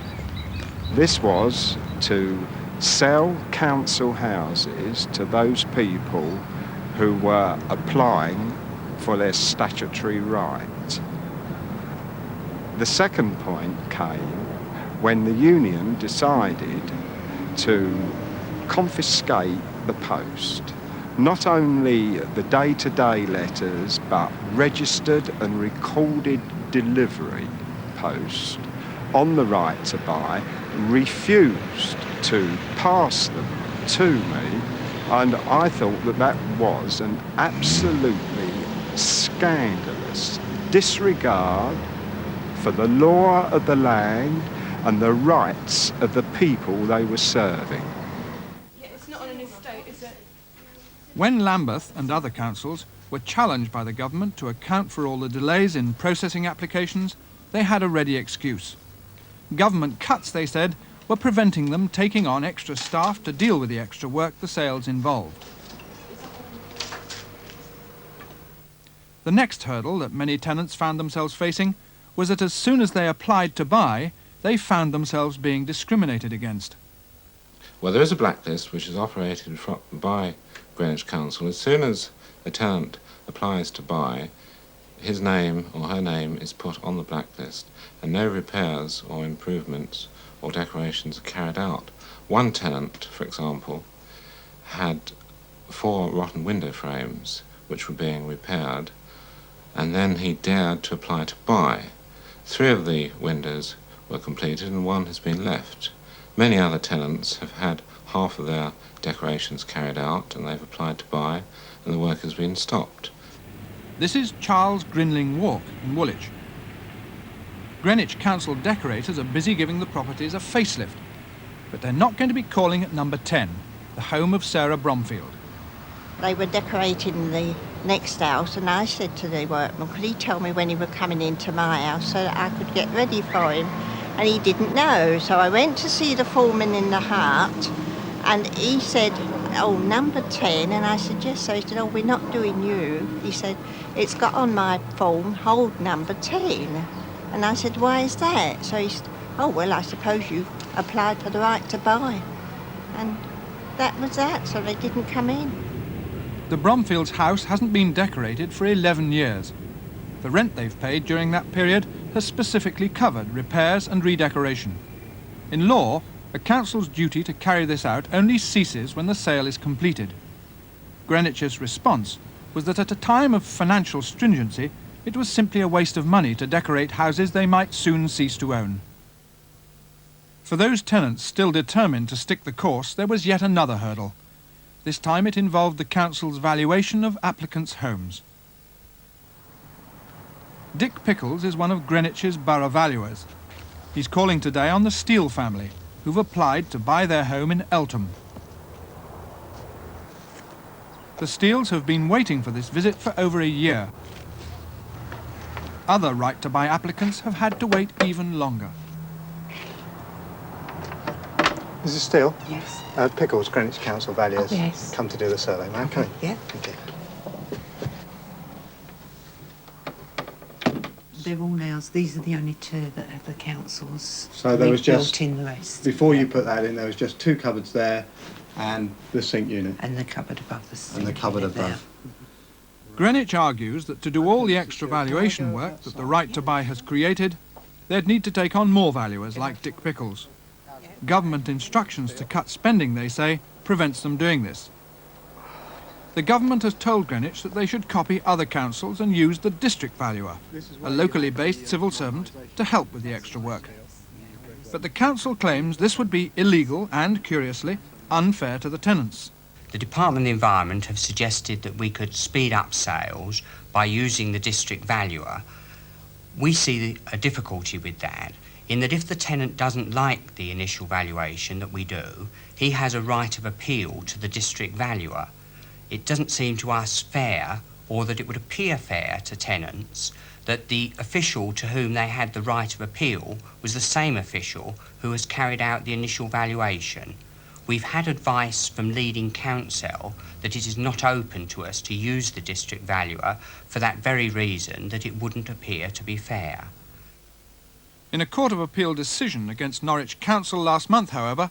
This was to sell council houses to those people who were applying for their statutory right. The second point came when the union decided to confiscate the post. Not only the day-to-day letters, but registered and recorded delivery post on the right to buy, refused to pass them to me, and I thought that that was an absolutely scandalous disregard for the law of the land and the rights of the people they were serving. It's not on an estate, is it? When Lambeth and other councils were challenged by the government to account for all the delays in processing applications, they had a ready excuse. Government cuts, they said, were preventing them taking on extra staff to deal with the extra work the sales involved. The next hurdle that many tenants found themselves facing was that as soon as they applied to buy, they found themselves being discriminated against. Well, there is a blacklist which is operated by Greenwich Council. As soon as a tenant applies to buy, his name or her name is put on the blacklist, and no repairs or improvements or decorations are carried out. One tenant, for example, had 4 rotten window frames which were being repaired, and then he dared to apply to buy. 3 of the windows were completed and 1 has been left. Many other tenants have had half of their decorations carried out and they've applied to buy and the work has been stopped. This is Charles Grinling Walk in Woolwich. Greenwich Council decorators are busy giving the properties a facelift, but they're not going to be calling at number 10, the home of Sarah Bromfield. They were decorating the next house, and I said to the workman, could he tell me when he were coming into my house so that I could get ready for him? And he didn't know, so I went to see the foreman in the Hart, and he said, oh, number 10, and I said, yes. So he said, oh, we're not doing you. He said, it's got on my form, hold number 10. And I said, why is that? So he said, oh, well, I suppose you applied for the right to buy. And that was that, so they didn't come in. The Bromfields' house hasn't been decorated for 11 years. The rent they've paid during that period has specifically covered repairs and redecoration. In law, a council's duty to carry this out only ceases when the sale is completed. Greenwich's response was that at a time of financial stringency, it was simply a waste of money to decorate houses they might soon cease to own. For those tenants still determined to stick the course, there was yet another hurdle. This time it involved the council's valuation of applicants' homes. Dick Pickles is one of Greenwich's borough valuers. He's calling today on the Steele family, who've applied to buy their home in Eltham. The Steeles have been waiting for this visit for over a year. Other right-to-buy applicants have had to wait even longer. Mrs. Steele? Yes. Pickles, Greenwich Council valuers. Oh, yes. Come to do the survey, ma'am. Come in. Yeah. Thank you. They're all ours. These are the only two that have the councils. So there was We've just... built in the rest. Before you put that in, there was just 2 cupboards there and the sink unit. And the cupboard above the sink. And the cupboard unit there. above. Greenwich argues that to do all the extra valuation work that the right to buy has created, they'd need to take on more valuers like Dick Pickles. Government instructions to cut spending, they say, prevents them doing this. The government has told Greenwich that they should copy other councils and use the district valuer, a locally based civil servant, to help with the extra work. But the council claims this would be illegal and, curiously, unfair to the tenants. The Department of the Environment have suggested that we could speed up sales by using the district valuer. We see a difficulty with that, in that if the tenant doesn't like the initial valuation that we do, he has a right of appeal to the district valuer. It doesn't seem to us fair, or that it would appear fair to tenants, that the official to whom they had the right of appeal was the same official who has carried out the initial valuation. We've had advice from leading counsel that it is not open to us to use the district valuer for that very reason, that it wouldn't appear to be fair. In a Court of Appeal decision against Norwich Council last month, however,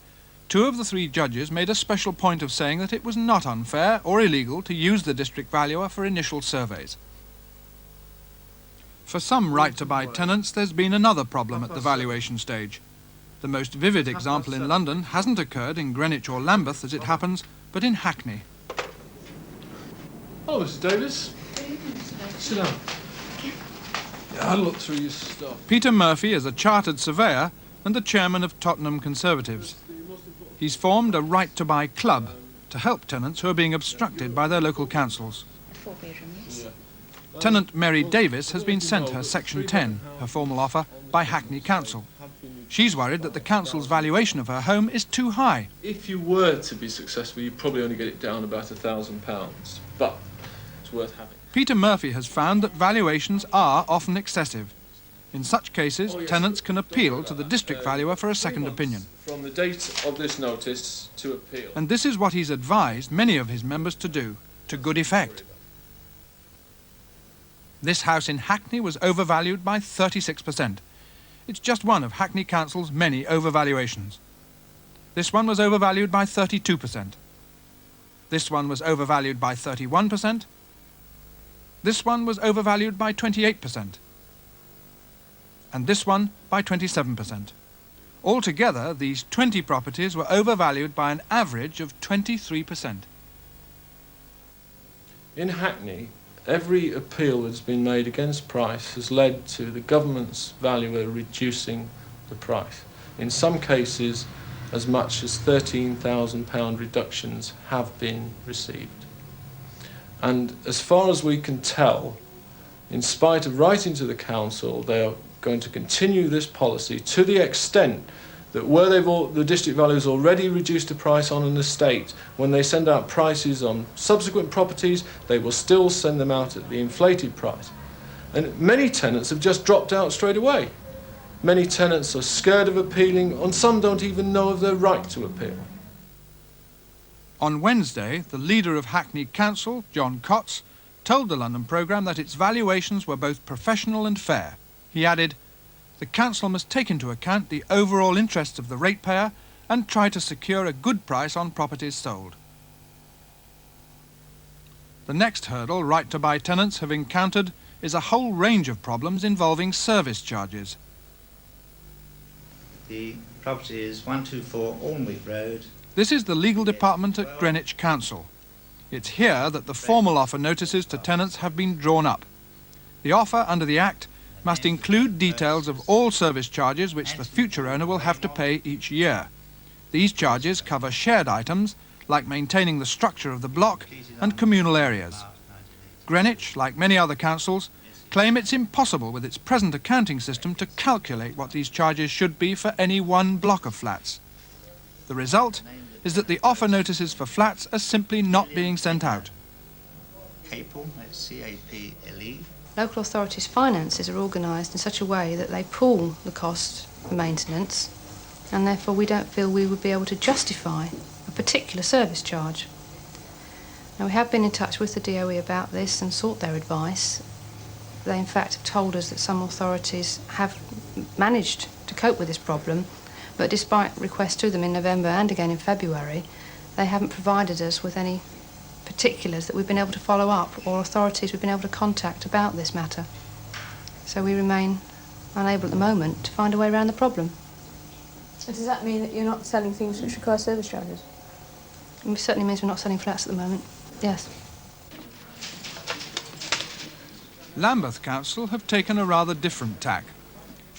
2 of the 3 judges made a special point of saying that it was not unfair or illegal to use the district valuer for initial surveys. For some right-to-buy tenants, there's been another problem at the valuation stage. The most vivid example in London hasn't occurred in Greenwich or Lambeth, as it happens, but in Hackney. Hello, Mrs. Davis. Sit down. Yeah, I'll look through your stuff. Peter Murphy is a chartered surveyor and the chairman of Tottenham Conservatives. He's formed a right-to-buy club to help tenants who are being obstructed by their local councils. 4-bedroom, yes. Tenant Mary Davis has been sent her Section 10, her formal offer, by Hackney Council. She's worried that the council's valuation of her home is too high. If you were to be successful, you'd probably only get it down about £1,000, but it's worth having. Peter Murphy has found that valuations are often excessive. In such cases, tenants can appeal to the district valuer for a second opinion. From the date of this notice to appeal. And this is what he's advised many of his members to do, to good effect. This house in Hackney was overvalued by 36%. It's just one of Hackney Council's many overvaluations. This one was overvalued by 32%. This one was overvalued by 31%. This one was overvalued by 28%. And this one by 27%. Altogether, these 20 properties were overvalued by an average of 23%. In Hackney, every appeal that's been made against price has led to the government's valuer reducing the price. In some cases, as much as £13,000 reductions have been received. And as far as we can tell, in spite of writing to the council, they are going to continue this policy to the extent that where the district values already reduced the price on an estate, when they send out prices on subsequent properties, they will still send them out at the inflated price. And many tenants have just dropped out straight away. Many tenants are scared of appealing, and some don't even know of their right to appeal. On Wednesday, the leader of Hackney Council, John Cotts, told the London programme that its valuations were both professional and fair. He added, "The council must take into account the overall interests of the ratepayer and try to secure a good price on properties sold." The next hurdle right-to-buy tenants have encountered is a whole range of problems involving service charges. The property is 124 Alnwick Road. This is the legal department at Greenwich Council. It's here that the formal offer notices to tenants have been drawn up. The offer under the Act must include details of all service charges which the future owner will have to pay each year. These charges cover shared items like maintaining the structure of the block and communal areas. Greenwich, like many other councils, claim it's impossible with its present accounting system to calculate what these charges should be for any one block of flats. The result is that the offer notices for flats are simply not being sent out. CAPLE, that's C-A-P-L-E. Local authorities' finances are organised in such a way that they pool the cost for maintenance, and therefore we don't feel we would be able to justify a particular service charge. Now, we have been in touch with the DOE about this and sought their advice. They in fact have told us that some authorities have managed to cope with this problem, but despite requests to them in November and again in February, they haven't provided us with any particulars that we've been able to follow up or authorities we've been able to contact about this matter. So we remain unable at the moment to find a way around the problem. And does that mean that you're not selling things which require service charges? It certainly means we're not selling flats at the moment, yes. Lambeth Council have taken a rather different tack.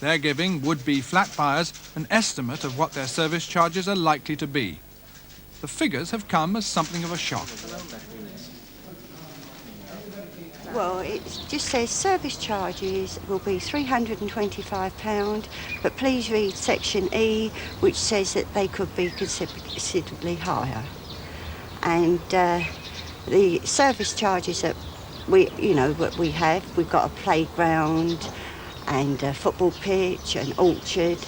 They're giving would-be flat buyers an estimate of what their service charges are likely to be. The figures have come as something of a shock. Well, it just says service charges will be £325, but please read section E, which says that they could be considerably higher. And the service charges that what we have, we've got a playground and a football pitch, an orchard,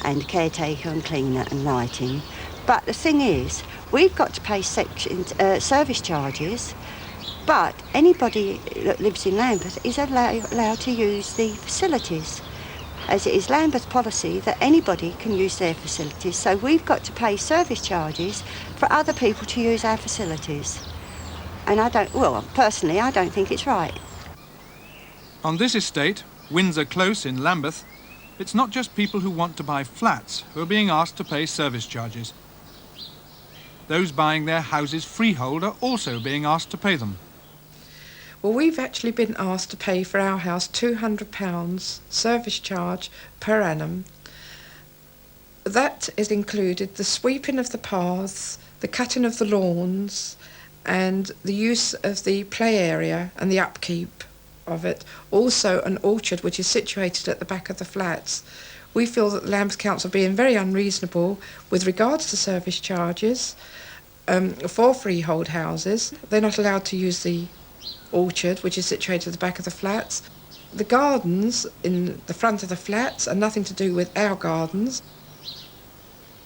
and caretaker and cleaner and lighting. But the thing is, we've got to pay service charges, but anybody that lives in Lambeth is allowed to use the facilities, as it is Lambeth policy that anybody can use their facilities. So we've got to pay service charges for other people to use our facilities. And personally, I don't think it's right. On this estate, Windsor Close in Lambeth, it's not just people who want to buy flats who are being asked to pay service charges. Those buying their houses freehold are also being asked to pay them. Well, we've actually been asked to pay for our house £200 service charge per annum. That is included the sweeping of the paths, the cutting of the lawns, and the use of the play area and the upkeep of it. Also an orchard which is situated at the back of the flats. We feel that the Lambeth Council are being very unreasonable with regards to service charges for freehold houses. They're not allowed to use the orchard which is situated at the back of the flats. The gardens in the front of the flats are nothing to do with our gardens.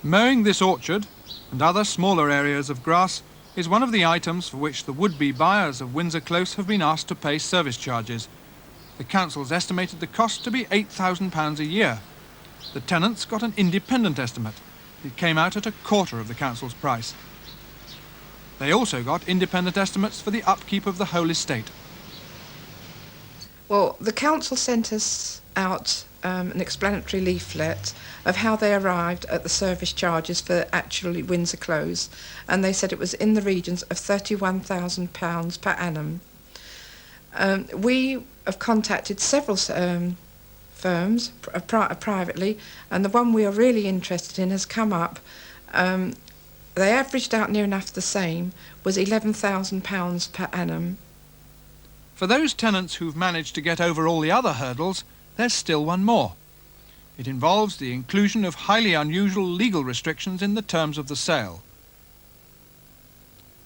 Mowing this orchard and other smaller areas of grass is one of the items for which the would-be buyers of Windsor Close have been asked to pay service charges. The council's estimated the cost to be £8,000 a year. The tenants got an independent estimate. It came out at a quarter of the council's price. They also got independent estimates for the upkeep of the whole estate. Well, the council sent us out an explanatory leaflet of how they arrived at the service charges for actually Windsor Close, and they said it was in the regions of £31,000 per annum. We have contacted several firms privately, and the one we are really interested in has come up. They averaged out near enough the same, was £11,000 per annum. For those tenants who've managed to get over all the other hurdles, there's still one more. It involves the inclusion of highly unusual legal restrictions in the terms of the sale.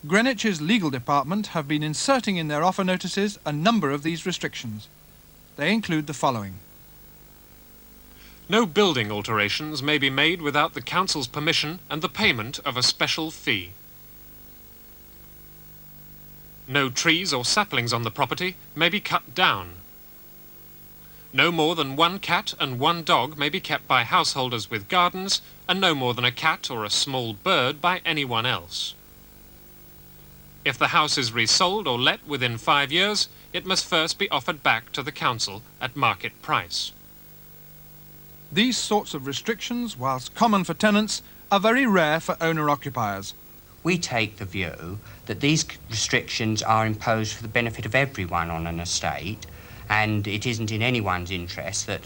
Greenwich's legal department have been inserting in their offer notices a number of these restrictions. They include the following. No building alterations may be made without the council's permission and the payment of a special fee. No trees or saplings on the property may be cut down. No more than one cat and one dog may be kept by householders with gardens, and no more than a cat or a small bird by anyone else. If the house is resold or let within 5 years, it must first be offered back to the council at market price. These sorts of restrictions, whilst common for tenants, are very rare for owner-occupiers. We take the view that these restrictions are imposed for the benefit of everyone on an estate, and it isn't in anyone's interest that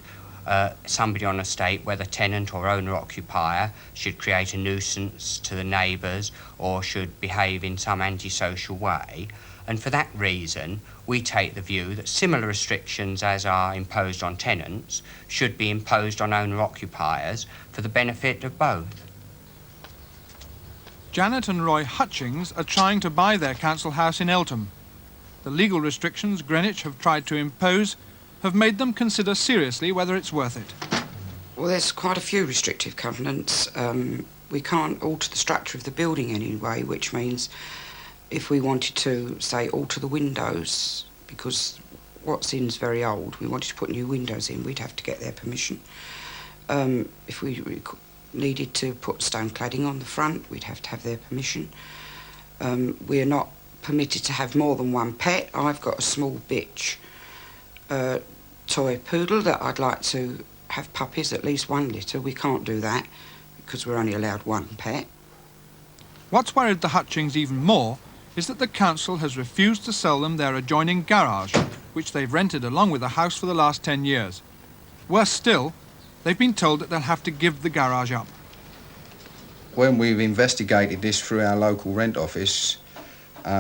somebody on a estate, whether tenant or owner-occupier, should create a nuisance to the neighbours or should behave in some antisocial way. And for that reason, we take the view that similar restrictions as are imposed on tenants should be imposed on owner-occupiers for the benefit of both. Janet and Roy Hutchings are trying to buy their council house in Eltham. The legal restrictions Greenwich have tried to impose have made them consider seriously whether it's worth it. Well, there's quite a few restrictive covenants. We can't alter the structure of the building anyway, which means if we wanted to, say, alter the windows, because what's in's very old, we wanted to put new windows in, we'd have to get their permission. If we needed to put stone cladding on the front, we'd have to have their permission. We're not permitted to have more than one pet. I've got a small bitch toy poodle that I'd like to have puppies, at least one litter. We can't do that because we're only allowed one pet. What's worried the Hutchings even more is that the council has refused to sell them their adjoining garage, which they've rented along with the house for the last 10 years. Worse still, they've been told that they'll have to give the garage up. When we've investigated this through our local rent office,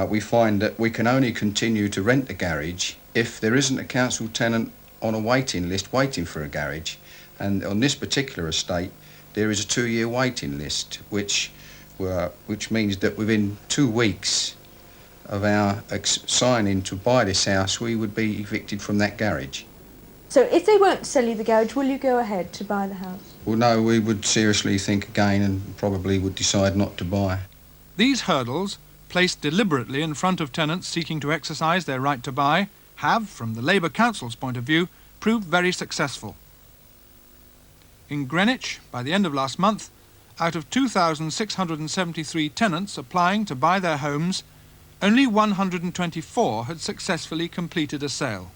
we find that we can only continue to rent the garage if there isn't a council tenant on a waiting list waiting for a garage. And on this particular estate, there is a 2-year waiting list, which means that within 2 weeks of our signing to buy this house, we would be evicted from that garage. So if they won't sell you the garage, will you go ahead to buy the house? Well, no, we would seriously think again and probably would decide not to buy. These hurdles, placed deliberately in front of tenants seeking to exercise their right to buy, have, from the Labour Council's point of view, proved very successful. In Greenwich, by the end of last month, out of 2,673 tenants applying to buy their homes, only 124 had successfully completed a sale.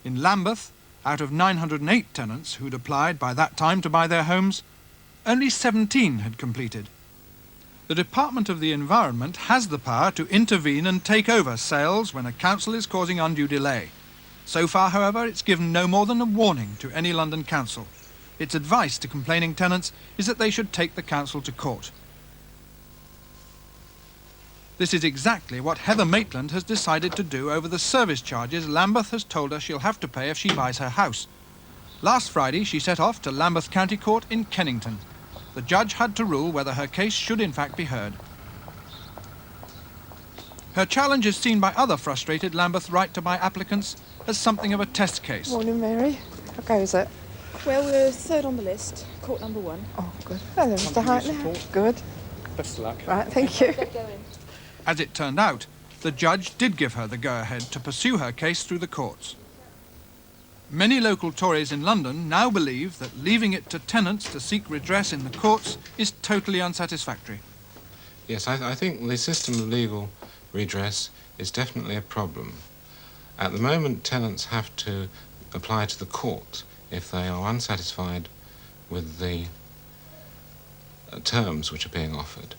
In Lambeth, out of 908 tenants who'd applied by that time to buy their homes, only 17 had completed. The Department of the Environment has the power to intervene and take over sales when a council is causing undue delay. So far, however, it's given no more than a warning to any London council. Its advice to complaining tenants is that they should take the council to court. This is exactly what Heather Maitland has decided to do over the service charges Lambeth has told her she'll have to pay if she buys her house. Last Friday, she set off to Lambeth County Court in Kennington. The judge had to rule whether her case should in fact be heard. Her challenge is seen by other frustrated Lambeth right-to-buy applicants as something of a test case. Morning, Mary. How goes it? Well, we're third on the list, court number 1. Oh, good. Oh, there's Mr. Hart now. Good. Best of luck. Right, thank you. As it turned out, the judge did give her the go-ahead to pursue her case through the courts. Many local Tories in London now believe that leaving it to tenants to seek redress in the courts is totally unsatisfactory. Yes, I think the system of legal redress is definitely a problem. At the moment, tenants have to apply to the court if they are unsatisfied with the terms which are being offered.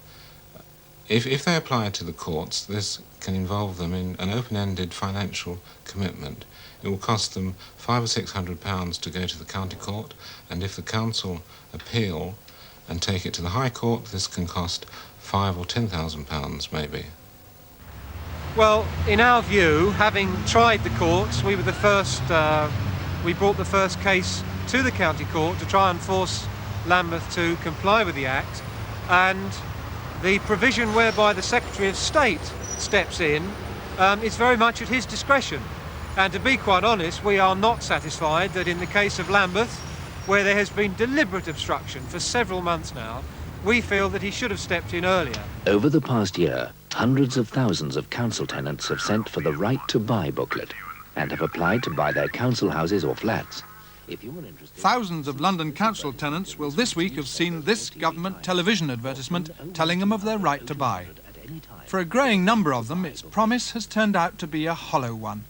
If they apply to the courts, this can involve them in an open-ended financial commitment. It will cost them £500 or £600 to go to the county court, and if the council appeal and take it to the High Court, this can cost £5,000 or £10,000 maybe. Well, in our view, having tried the courts, we were the first. We brought the first case to the county court to try and force Lambeth to comply with the Act, and the provision whereby the Secretary of State steps in is very much at his discretion. And to be quite honest, we are not satisfied that in the case of Lambeth, where there has been deliberate obstruction for several months now, we feel that he should have stepped in earlier. Over the past year, hundreds of thousands of council tenants have sent for the Right to Buy booklet and have applied to buy their council houses or flats. If you're interested... Thousands of London council tenants will this week have seen this government television advertisement telling them of their right to buy. For a growing number of them, its promise has turned out to be a hollow one.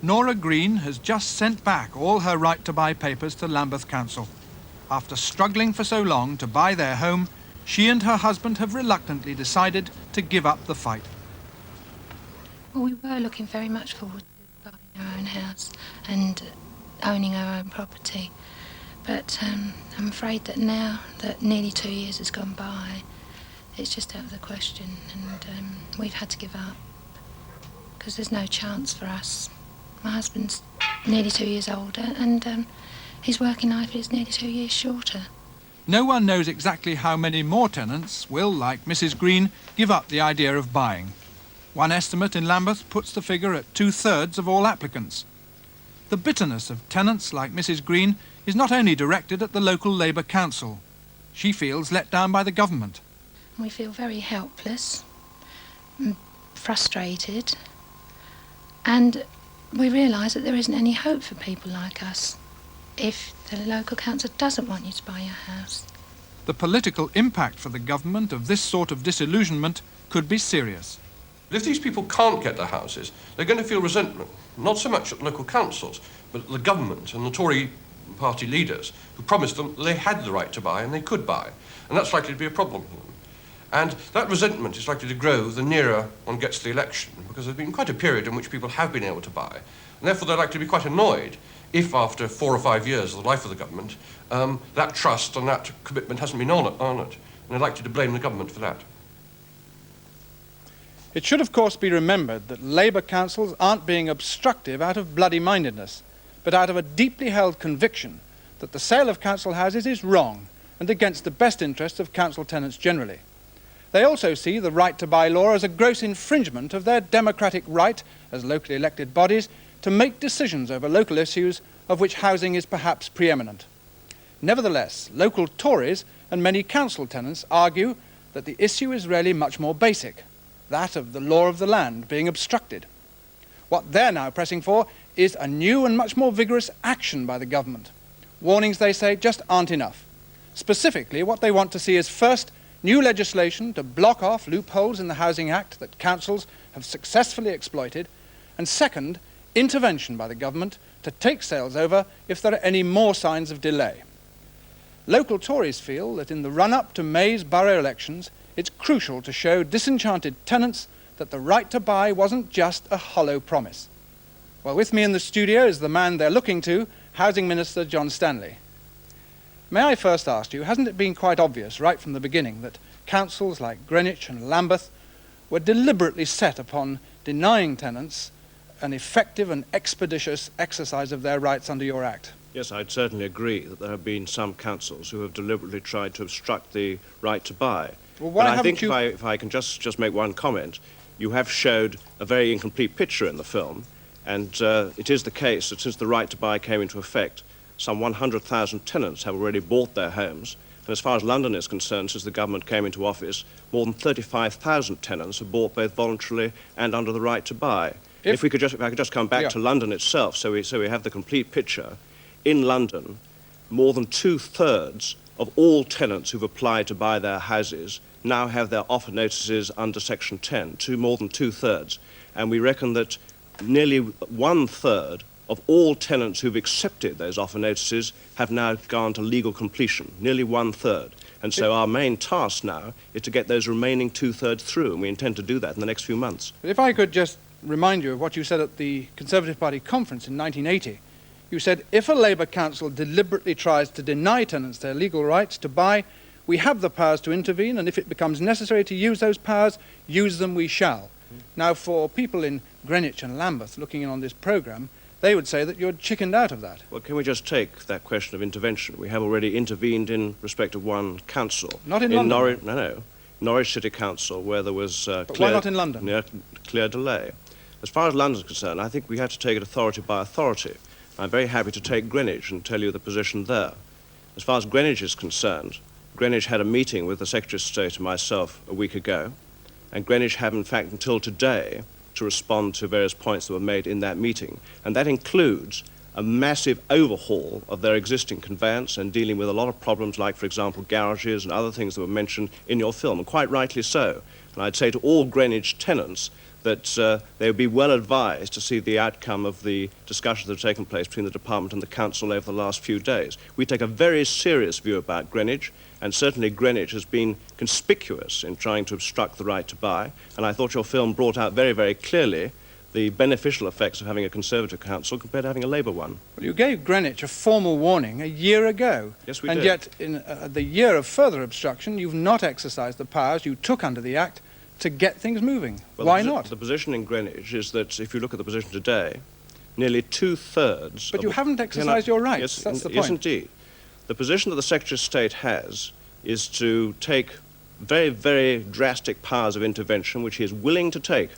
Nora Green has just sent back all her right to buy papers to Lambeth Council. After struggling for so long to buy their home, she and her husband have reluctantly decided to give up the fight. Well, we were looking very much forward to buying our own house and owning our own property. But I'm afraid that now that nearly 2 years has gone by, it's just out of the question, and we've had to give up because there's no chance for us. My husband's nearly 2 years older, and his working life is nearly 2 years shorter. No one knows exactly how many more tenants will, like Mrs. Green, give up the idea of buying. One estimate in Lambeth puts the figure at 2/3 of all applicants. The bitterness of tenants like Mrs. Green is not only directed at the local Labour Council. She feels let down by the government. We feel very helpless, frustrated, and we realise that there isn't any hope for people like us if the local council doesn't want you to buy your house. The political impact for the government of this sort of disillusionment could be serious. If these people can't get their houses, they're going to feel resentment, not so much at local councils, but at the government and the Tory party leaders who promised them they had the right to buy and they could buy. And that's likely to be a problem for them. And that resentment is likely to grow the nearer one gets to the election, because there's been quite a period in which people have been able to buy. And therefore they're likely to be quite annoyed if after 4 or 5 years of the life of the government, that trust and that commitment hasn't been honoured. And they're likely to blame the government for that. It should, of course, be remembered that Labour councils aren't being obstructive out of bloody-mindedness, but out of a deeply held conviction that the sale of council houses is wrong and against the best interests of council tenants generally. They also see the right to buy law as a gross infringement of their democratic right, as locally elected bodies, to make decisions over local issues of which housing is perhaps preeminent. Nevertheless, local Tories and many council tenants argue that the issue is really much more basic, that of the law of the land being obstructed. What they're now pressing for is a new and much more vigorous action by the government. Warnings, they say, just aren't enough. Specifically, what they want to see is first, new legislation to block off loopholes in the Housing Act that councils have successfully exploited, and second, intervention by the government to take sales over if there are any more signs of delay. Local Tories feel that in the run-up to May's borough elections, it's crucial to show disenchanted tenants that the right to buy wasn't just a hollow promise. Well, with me in the studio is the man they're looking to, Housing Minister John Stanley. May I first ask you, hasn't it been quite obvious right from the beginning that councils like Greenwich and Lambeth were deliberately set upon denying tenants an effective and expeditious exercise of their rights under your Act? Yes, I'd certainly agree that there have been some councils who have deliberately tried to obstruct the right to buy. Well, why but I haven't think you... if I can just make one comment, you have showed a very incomplete picture in the film, and it is the case that since the right to buy came into effect, some 100,000 tenants have already bought their homes, and as far as London is concerned, since the government came into office, more than 35,000 tenants have bought both voluntarily and under the right to buy. If I could just come back to London itself, so we have the complete picture. In London, more than 2/3 of all tenants who've applied to buy their houses now have their offer notices under Section 10, more than 2/3. And we reckon that nearly 1/3 of all tenants who've accepted those offer notices have now gone to legal completion, nearly 1/3. And so our main task now is to get those remaining 2/3 through, and we intend to do that in the next few months. But if I could just remind you of what you said at the Conservative Party conference in 1980. You said, if a Labour council deliberately tries to deny tenants their legal rights to buy, we have the powers to intervene, and if it becomes necessary to use those powers, use them we shall. Now, for people in Greenwich and Lambeth looking in on this programme, they would say that you're chickened out of that. Well, can we just take that question of intervention? We have already intervened in respect of one council. Not in London? No. Norwich City Council, where there was But why not in London? Clear delay. As far as London is concerned, I think we have to take it authority by authority. I'm very happy to take Greenwich and tell you the position there. As far as Greenwich is concerned, Greenwich had a meeting with the Secretary of State and myself a week ago, and Greenwich had, in fact, until today to respond to various points that were made in that meeting. And that includes a massive overhaul of their existing conveyance and dealing with a lot of problems like, for example, garages and other things that were mentioned in your film, and quite rightly so. And I'd say to all Greenwich tenants that they would be well advised to see the outcome of the discussions that have taken place between the department and the council over the last few days. We take a very serious view about Greenwich, and certainly Greenwich has been conspicuous in trying to obstruct the right to buy, and I thought your film brought out very, very clearly the beneficial effects of having a Conservative council compared to having a Labour one. Well, you gave Greenwich a formal warning a year ago. Yes, we and did. Yet, in the year of further obstruction, you've not exercised the powers you took under the Act to get things moving. Well, Why not? The position in Greenwich is that if you look at the position today, nearly 2/3... But you haven't exercised your rights. Yes, That's the point. Yes, indeed. The position that the Secretary of State has is to take very, very drastic powers of intervention, which he is willing to take.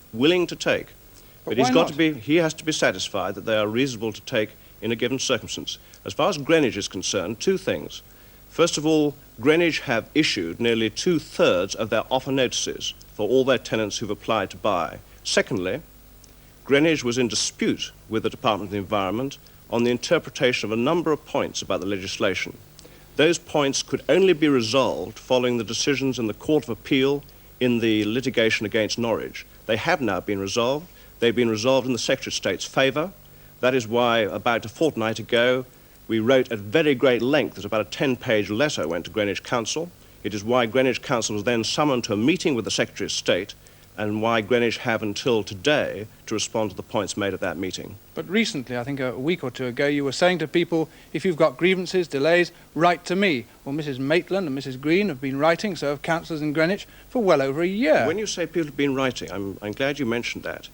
But he's why got not? to be, he has to be satisfied that they are reasonable to take in a given circumstance. As far as Greenwich is concerned, two things. First of all, Greenwich have issued nearly 2/3 of their offer notices for all their tenants who've applied to buy. Secondly, Greenwich was in dispute with the Department of the Environment on the interpretation of a number of points about the legislation. Those points could only be resolved following the decisions in the Court of Appeal in the litigation against Norwich. They have now been resolved. They've been resolved in the Secretary of State's favour. That is why, about a fortnight ago, we wrote at very great length, there's about a 10-page letter went to Greenwich Council. It is why Greenwich Council was then summoned to a meeting with the Secretary of State, and why Greenwich have until today to respond to the points made at that meeting. But recently, I think a week or two ago, you were saying to people, if you've got grievances, delays, write to me. Well, Mrs. Maitland and Mrs. Green have been writing, so have councillors in Greenwich, for well over a year. When you say people have been writing, I'm glad you mentioned that.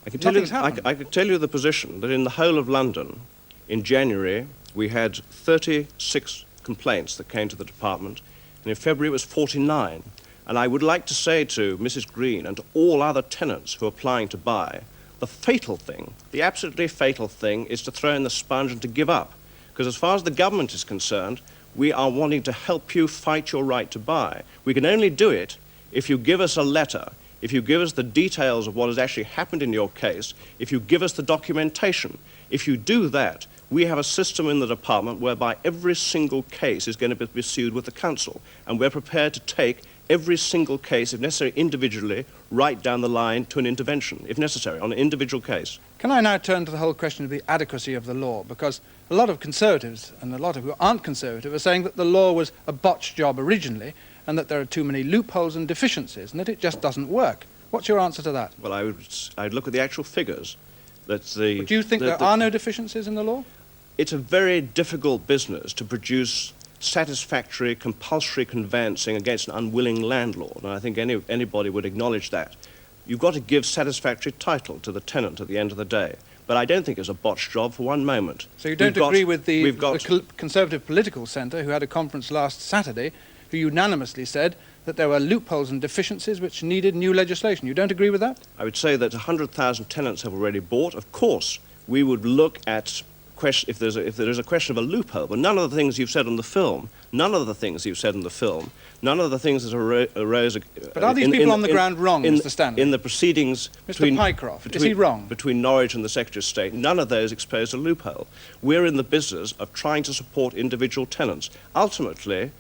I can tell you the position that in the whole of London, in January, we had 36 complaints that came to the department, and in February it was 49. And I would like to say to Mrs. Green and to all other tenants who are applying to buy, the fatal thing, the absolutely fatal thing, is to throw in the sponge and to give up. Because as far as the government is concerned, we are wanting to help you fight your right to buy. We can only do it if you give us a letter, if you give us the details of what has actually happened in your case, if you give us the documentation. If you do that, we have a system in the department whereby every single case is going to be pursued with the council, and we're prepared to take every single case, if necessary individually, right down the line to an intervention, if necessary, on an individual case. Can I now turn to the whole question of the adequacy of the law? Because a lot of Conservatives, and a lot of who aren't Conservative, are saying that the law was a botched job originally, and that there are too many loopholes and deficiencies, and that it just doesn't work. What's your answer to that? Well, I'd look at the actual figures. But do you think there are no deficiencies in the law? It's a very difficult business to produce satisfactory, compulsory conveyancing against an unwilling landlord, and I think anybody would acknowledge that. You've got to give satisfactory title to the tenant at the end of the day. But I don't think it's a botched job for one moment. So you don't agree with the Conservative Political Centre, who had a conference last Saturday, who unanimously said that there were loopholes and deficiencies which needed new legislation. You don't agree with that? I would say that 100,000 tenants have already bought. Of course, we would look at if there is a question of a loophole, but none of the things you've said in the film, none of the things that arose... But are these people on the ground wrong, Mr. Stanley? In the proceedings... Mr. Pycroft, is he wrong? Between Norwich and the Secretary of State, none of those exposed a loophole. We're in the business of trying to support individual tenants. Ultimately,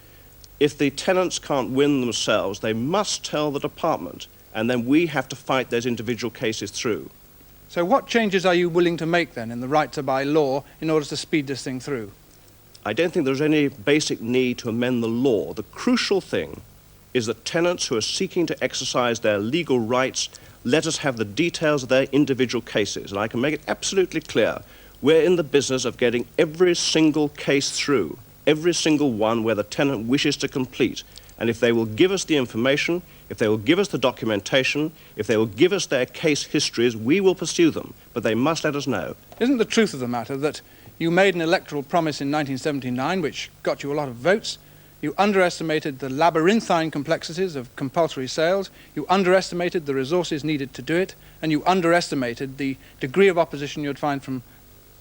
if the tenants can't win themselves, they must tell the department, and then we have to fight those individual cases through. So what changes are you willing to make, then, in the right to buy law in order to speed this thing through? I don't think there's any basic need to amend the law. The crucial thing is that tenants who are seeking to exercise their legal rights let us have the details of their individual cases. And I can make it absolutely clear, we're in the business of getting every single case through, every single one where the tenant wishes to complete. And if they will give us the information, if they will give us the documentation, if they will give us their case histories, we will pursue them. But they must let us know. Isn't the truth of the matter that you made an electoral promise in 1979 which got you a lot of votes? You underestimated the labyrinthine complexities of compulsory sales, you underestimated the resources needed to do it, and you underestimated the degree of opposition you'd find from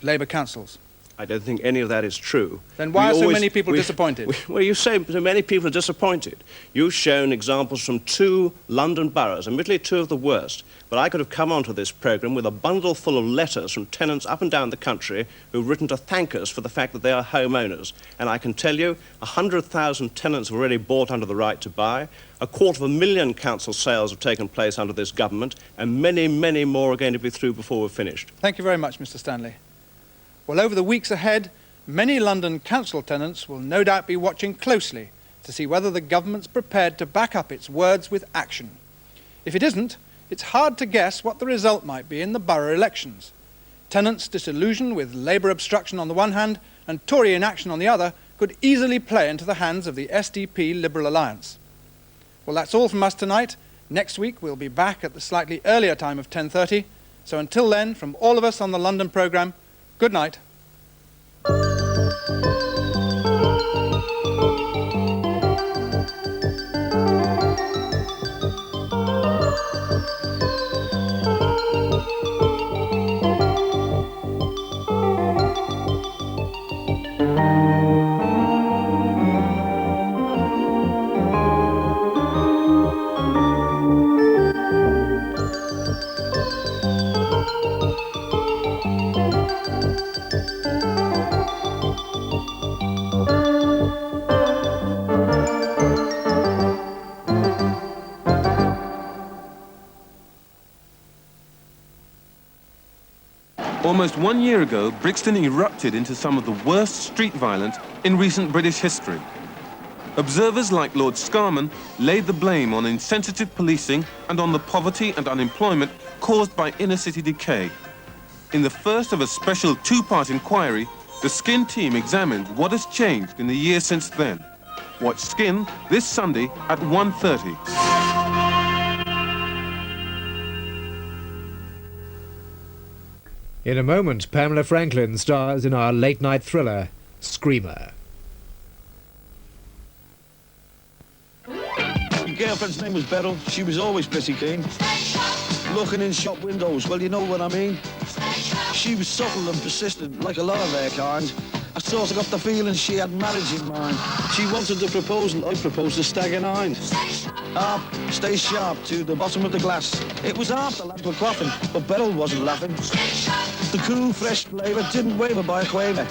Labour councils. I don't think any of that is true. Then why are so many people disappointed? Well, you say so many people are disappointed. You've shown examples from 2 London boroughs, admittedly 2 of the worst, but I could have come onto this programme with a bundle full of letters from tenants up and down the country who've written to thank us for the fact that they are homeowners. And I can tell you, 100,000 tenants have already bought under the right to buy, 250,000 council sales have taken place under this government, and many, many more are going to be through before we're finished. Thank you very much, Mr. Stanley. Well, over the weeks ahead, many London council tenants will no doubt be watching closely to see whether the government's prepared to back up its words with action. If it isn't, it's hard to guess what the result might be in the borough elections. Tenants' disillusion with Labour obstruction on the one hand and Tory inaction on the other could easily play into the hands of the SDP Liberal Alliance. Well, that's all from us tonight. Next week we'll be back at the slightly earlier time of 10:30. So until then, from all of us on the London programme, good night. Almost 1 year ago, Brixton erupted into some of the worst street violence in recent British history. Observers like Lord Scarman laid the blame on insensitive policing and on the poverty and unemployment caused by inner-city decay. In the first of a special two-part inquiry, the Skin team examined what has changed in the year since then. Watch Skin this Sunday at 1:30. In a moment, Pamela Franklin stars in our late-night thriller, Screamer. Your girlfriend's name was Beryl. She was always pretty keen. Looking in shop windows, well, you know what I mean. She was subtle and persistent, like a lot of their kind. I sort of got the feeling she had marriage in mind. She wanted the proposal, I proposed a stagger nine. Up, stay sharp to the bottom of the glass. It was half the lads were quaffing, but Beryl wasn't laughing. The cool, fresh flavour didn't waver by a quaver.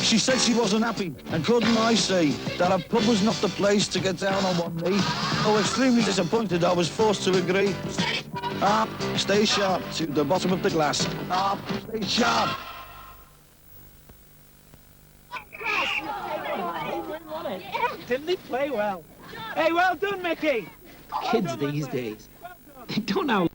She said she wasn't happy, and couldn't I say that a pub was not the place to get down on one knee. Oh, extremely disappointed, I was forced to agree. Up, stay sharp to the bottom of the glass. Up, stay sharp. Didn't he play well? Hey, well done, Mickey! Kids these days, they don't know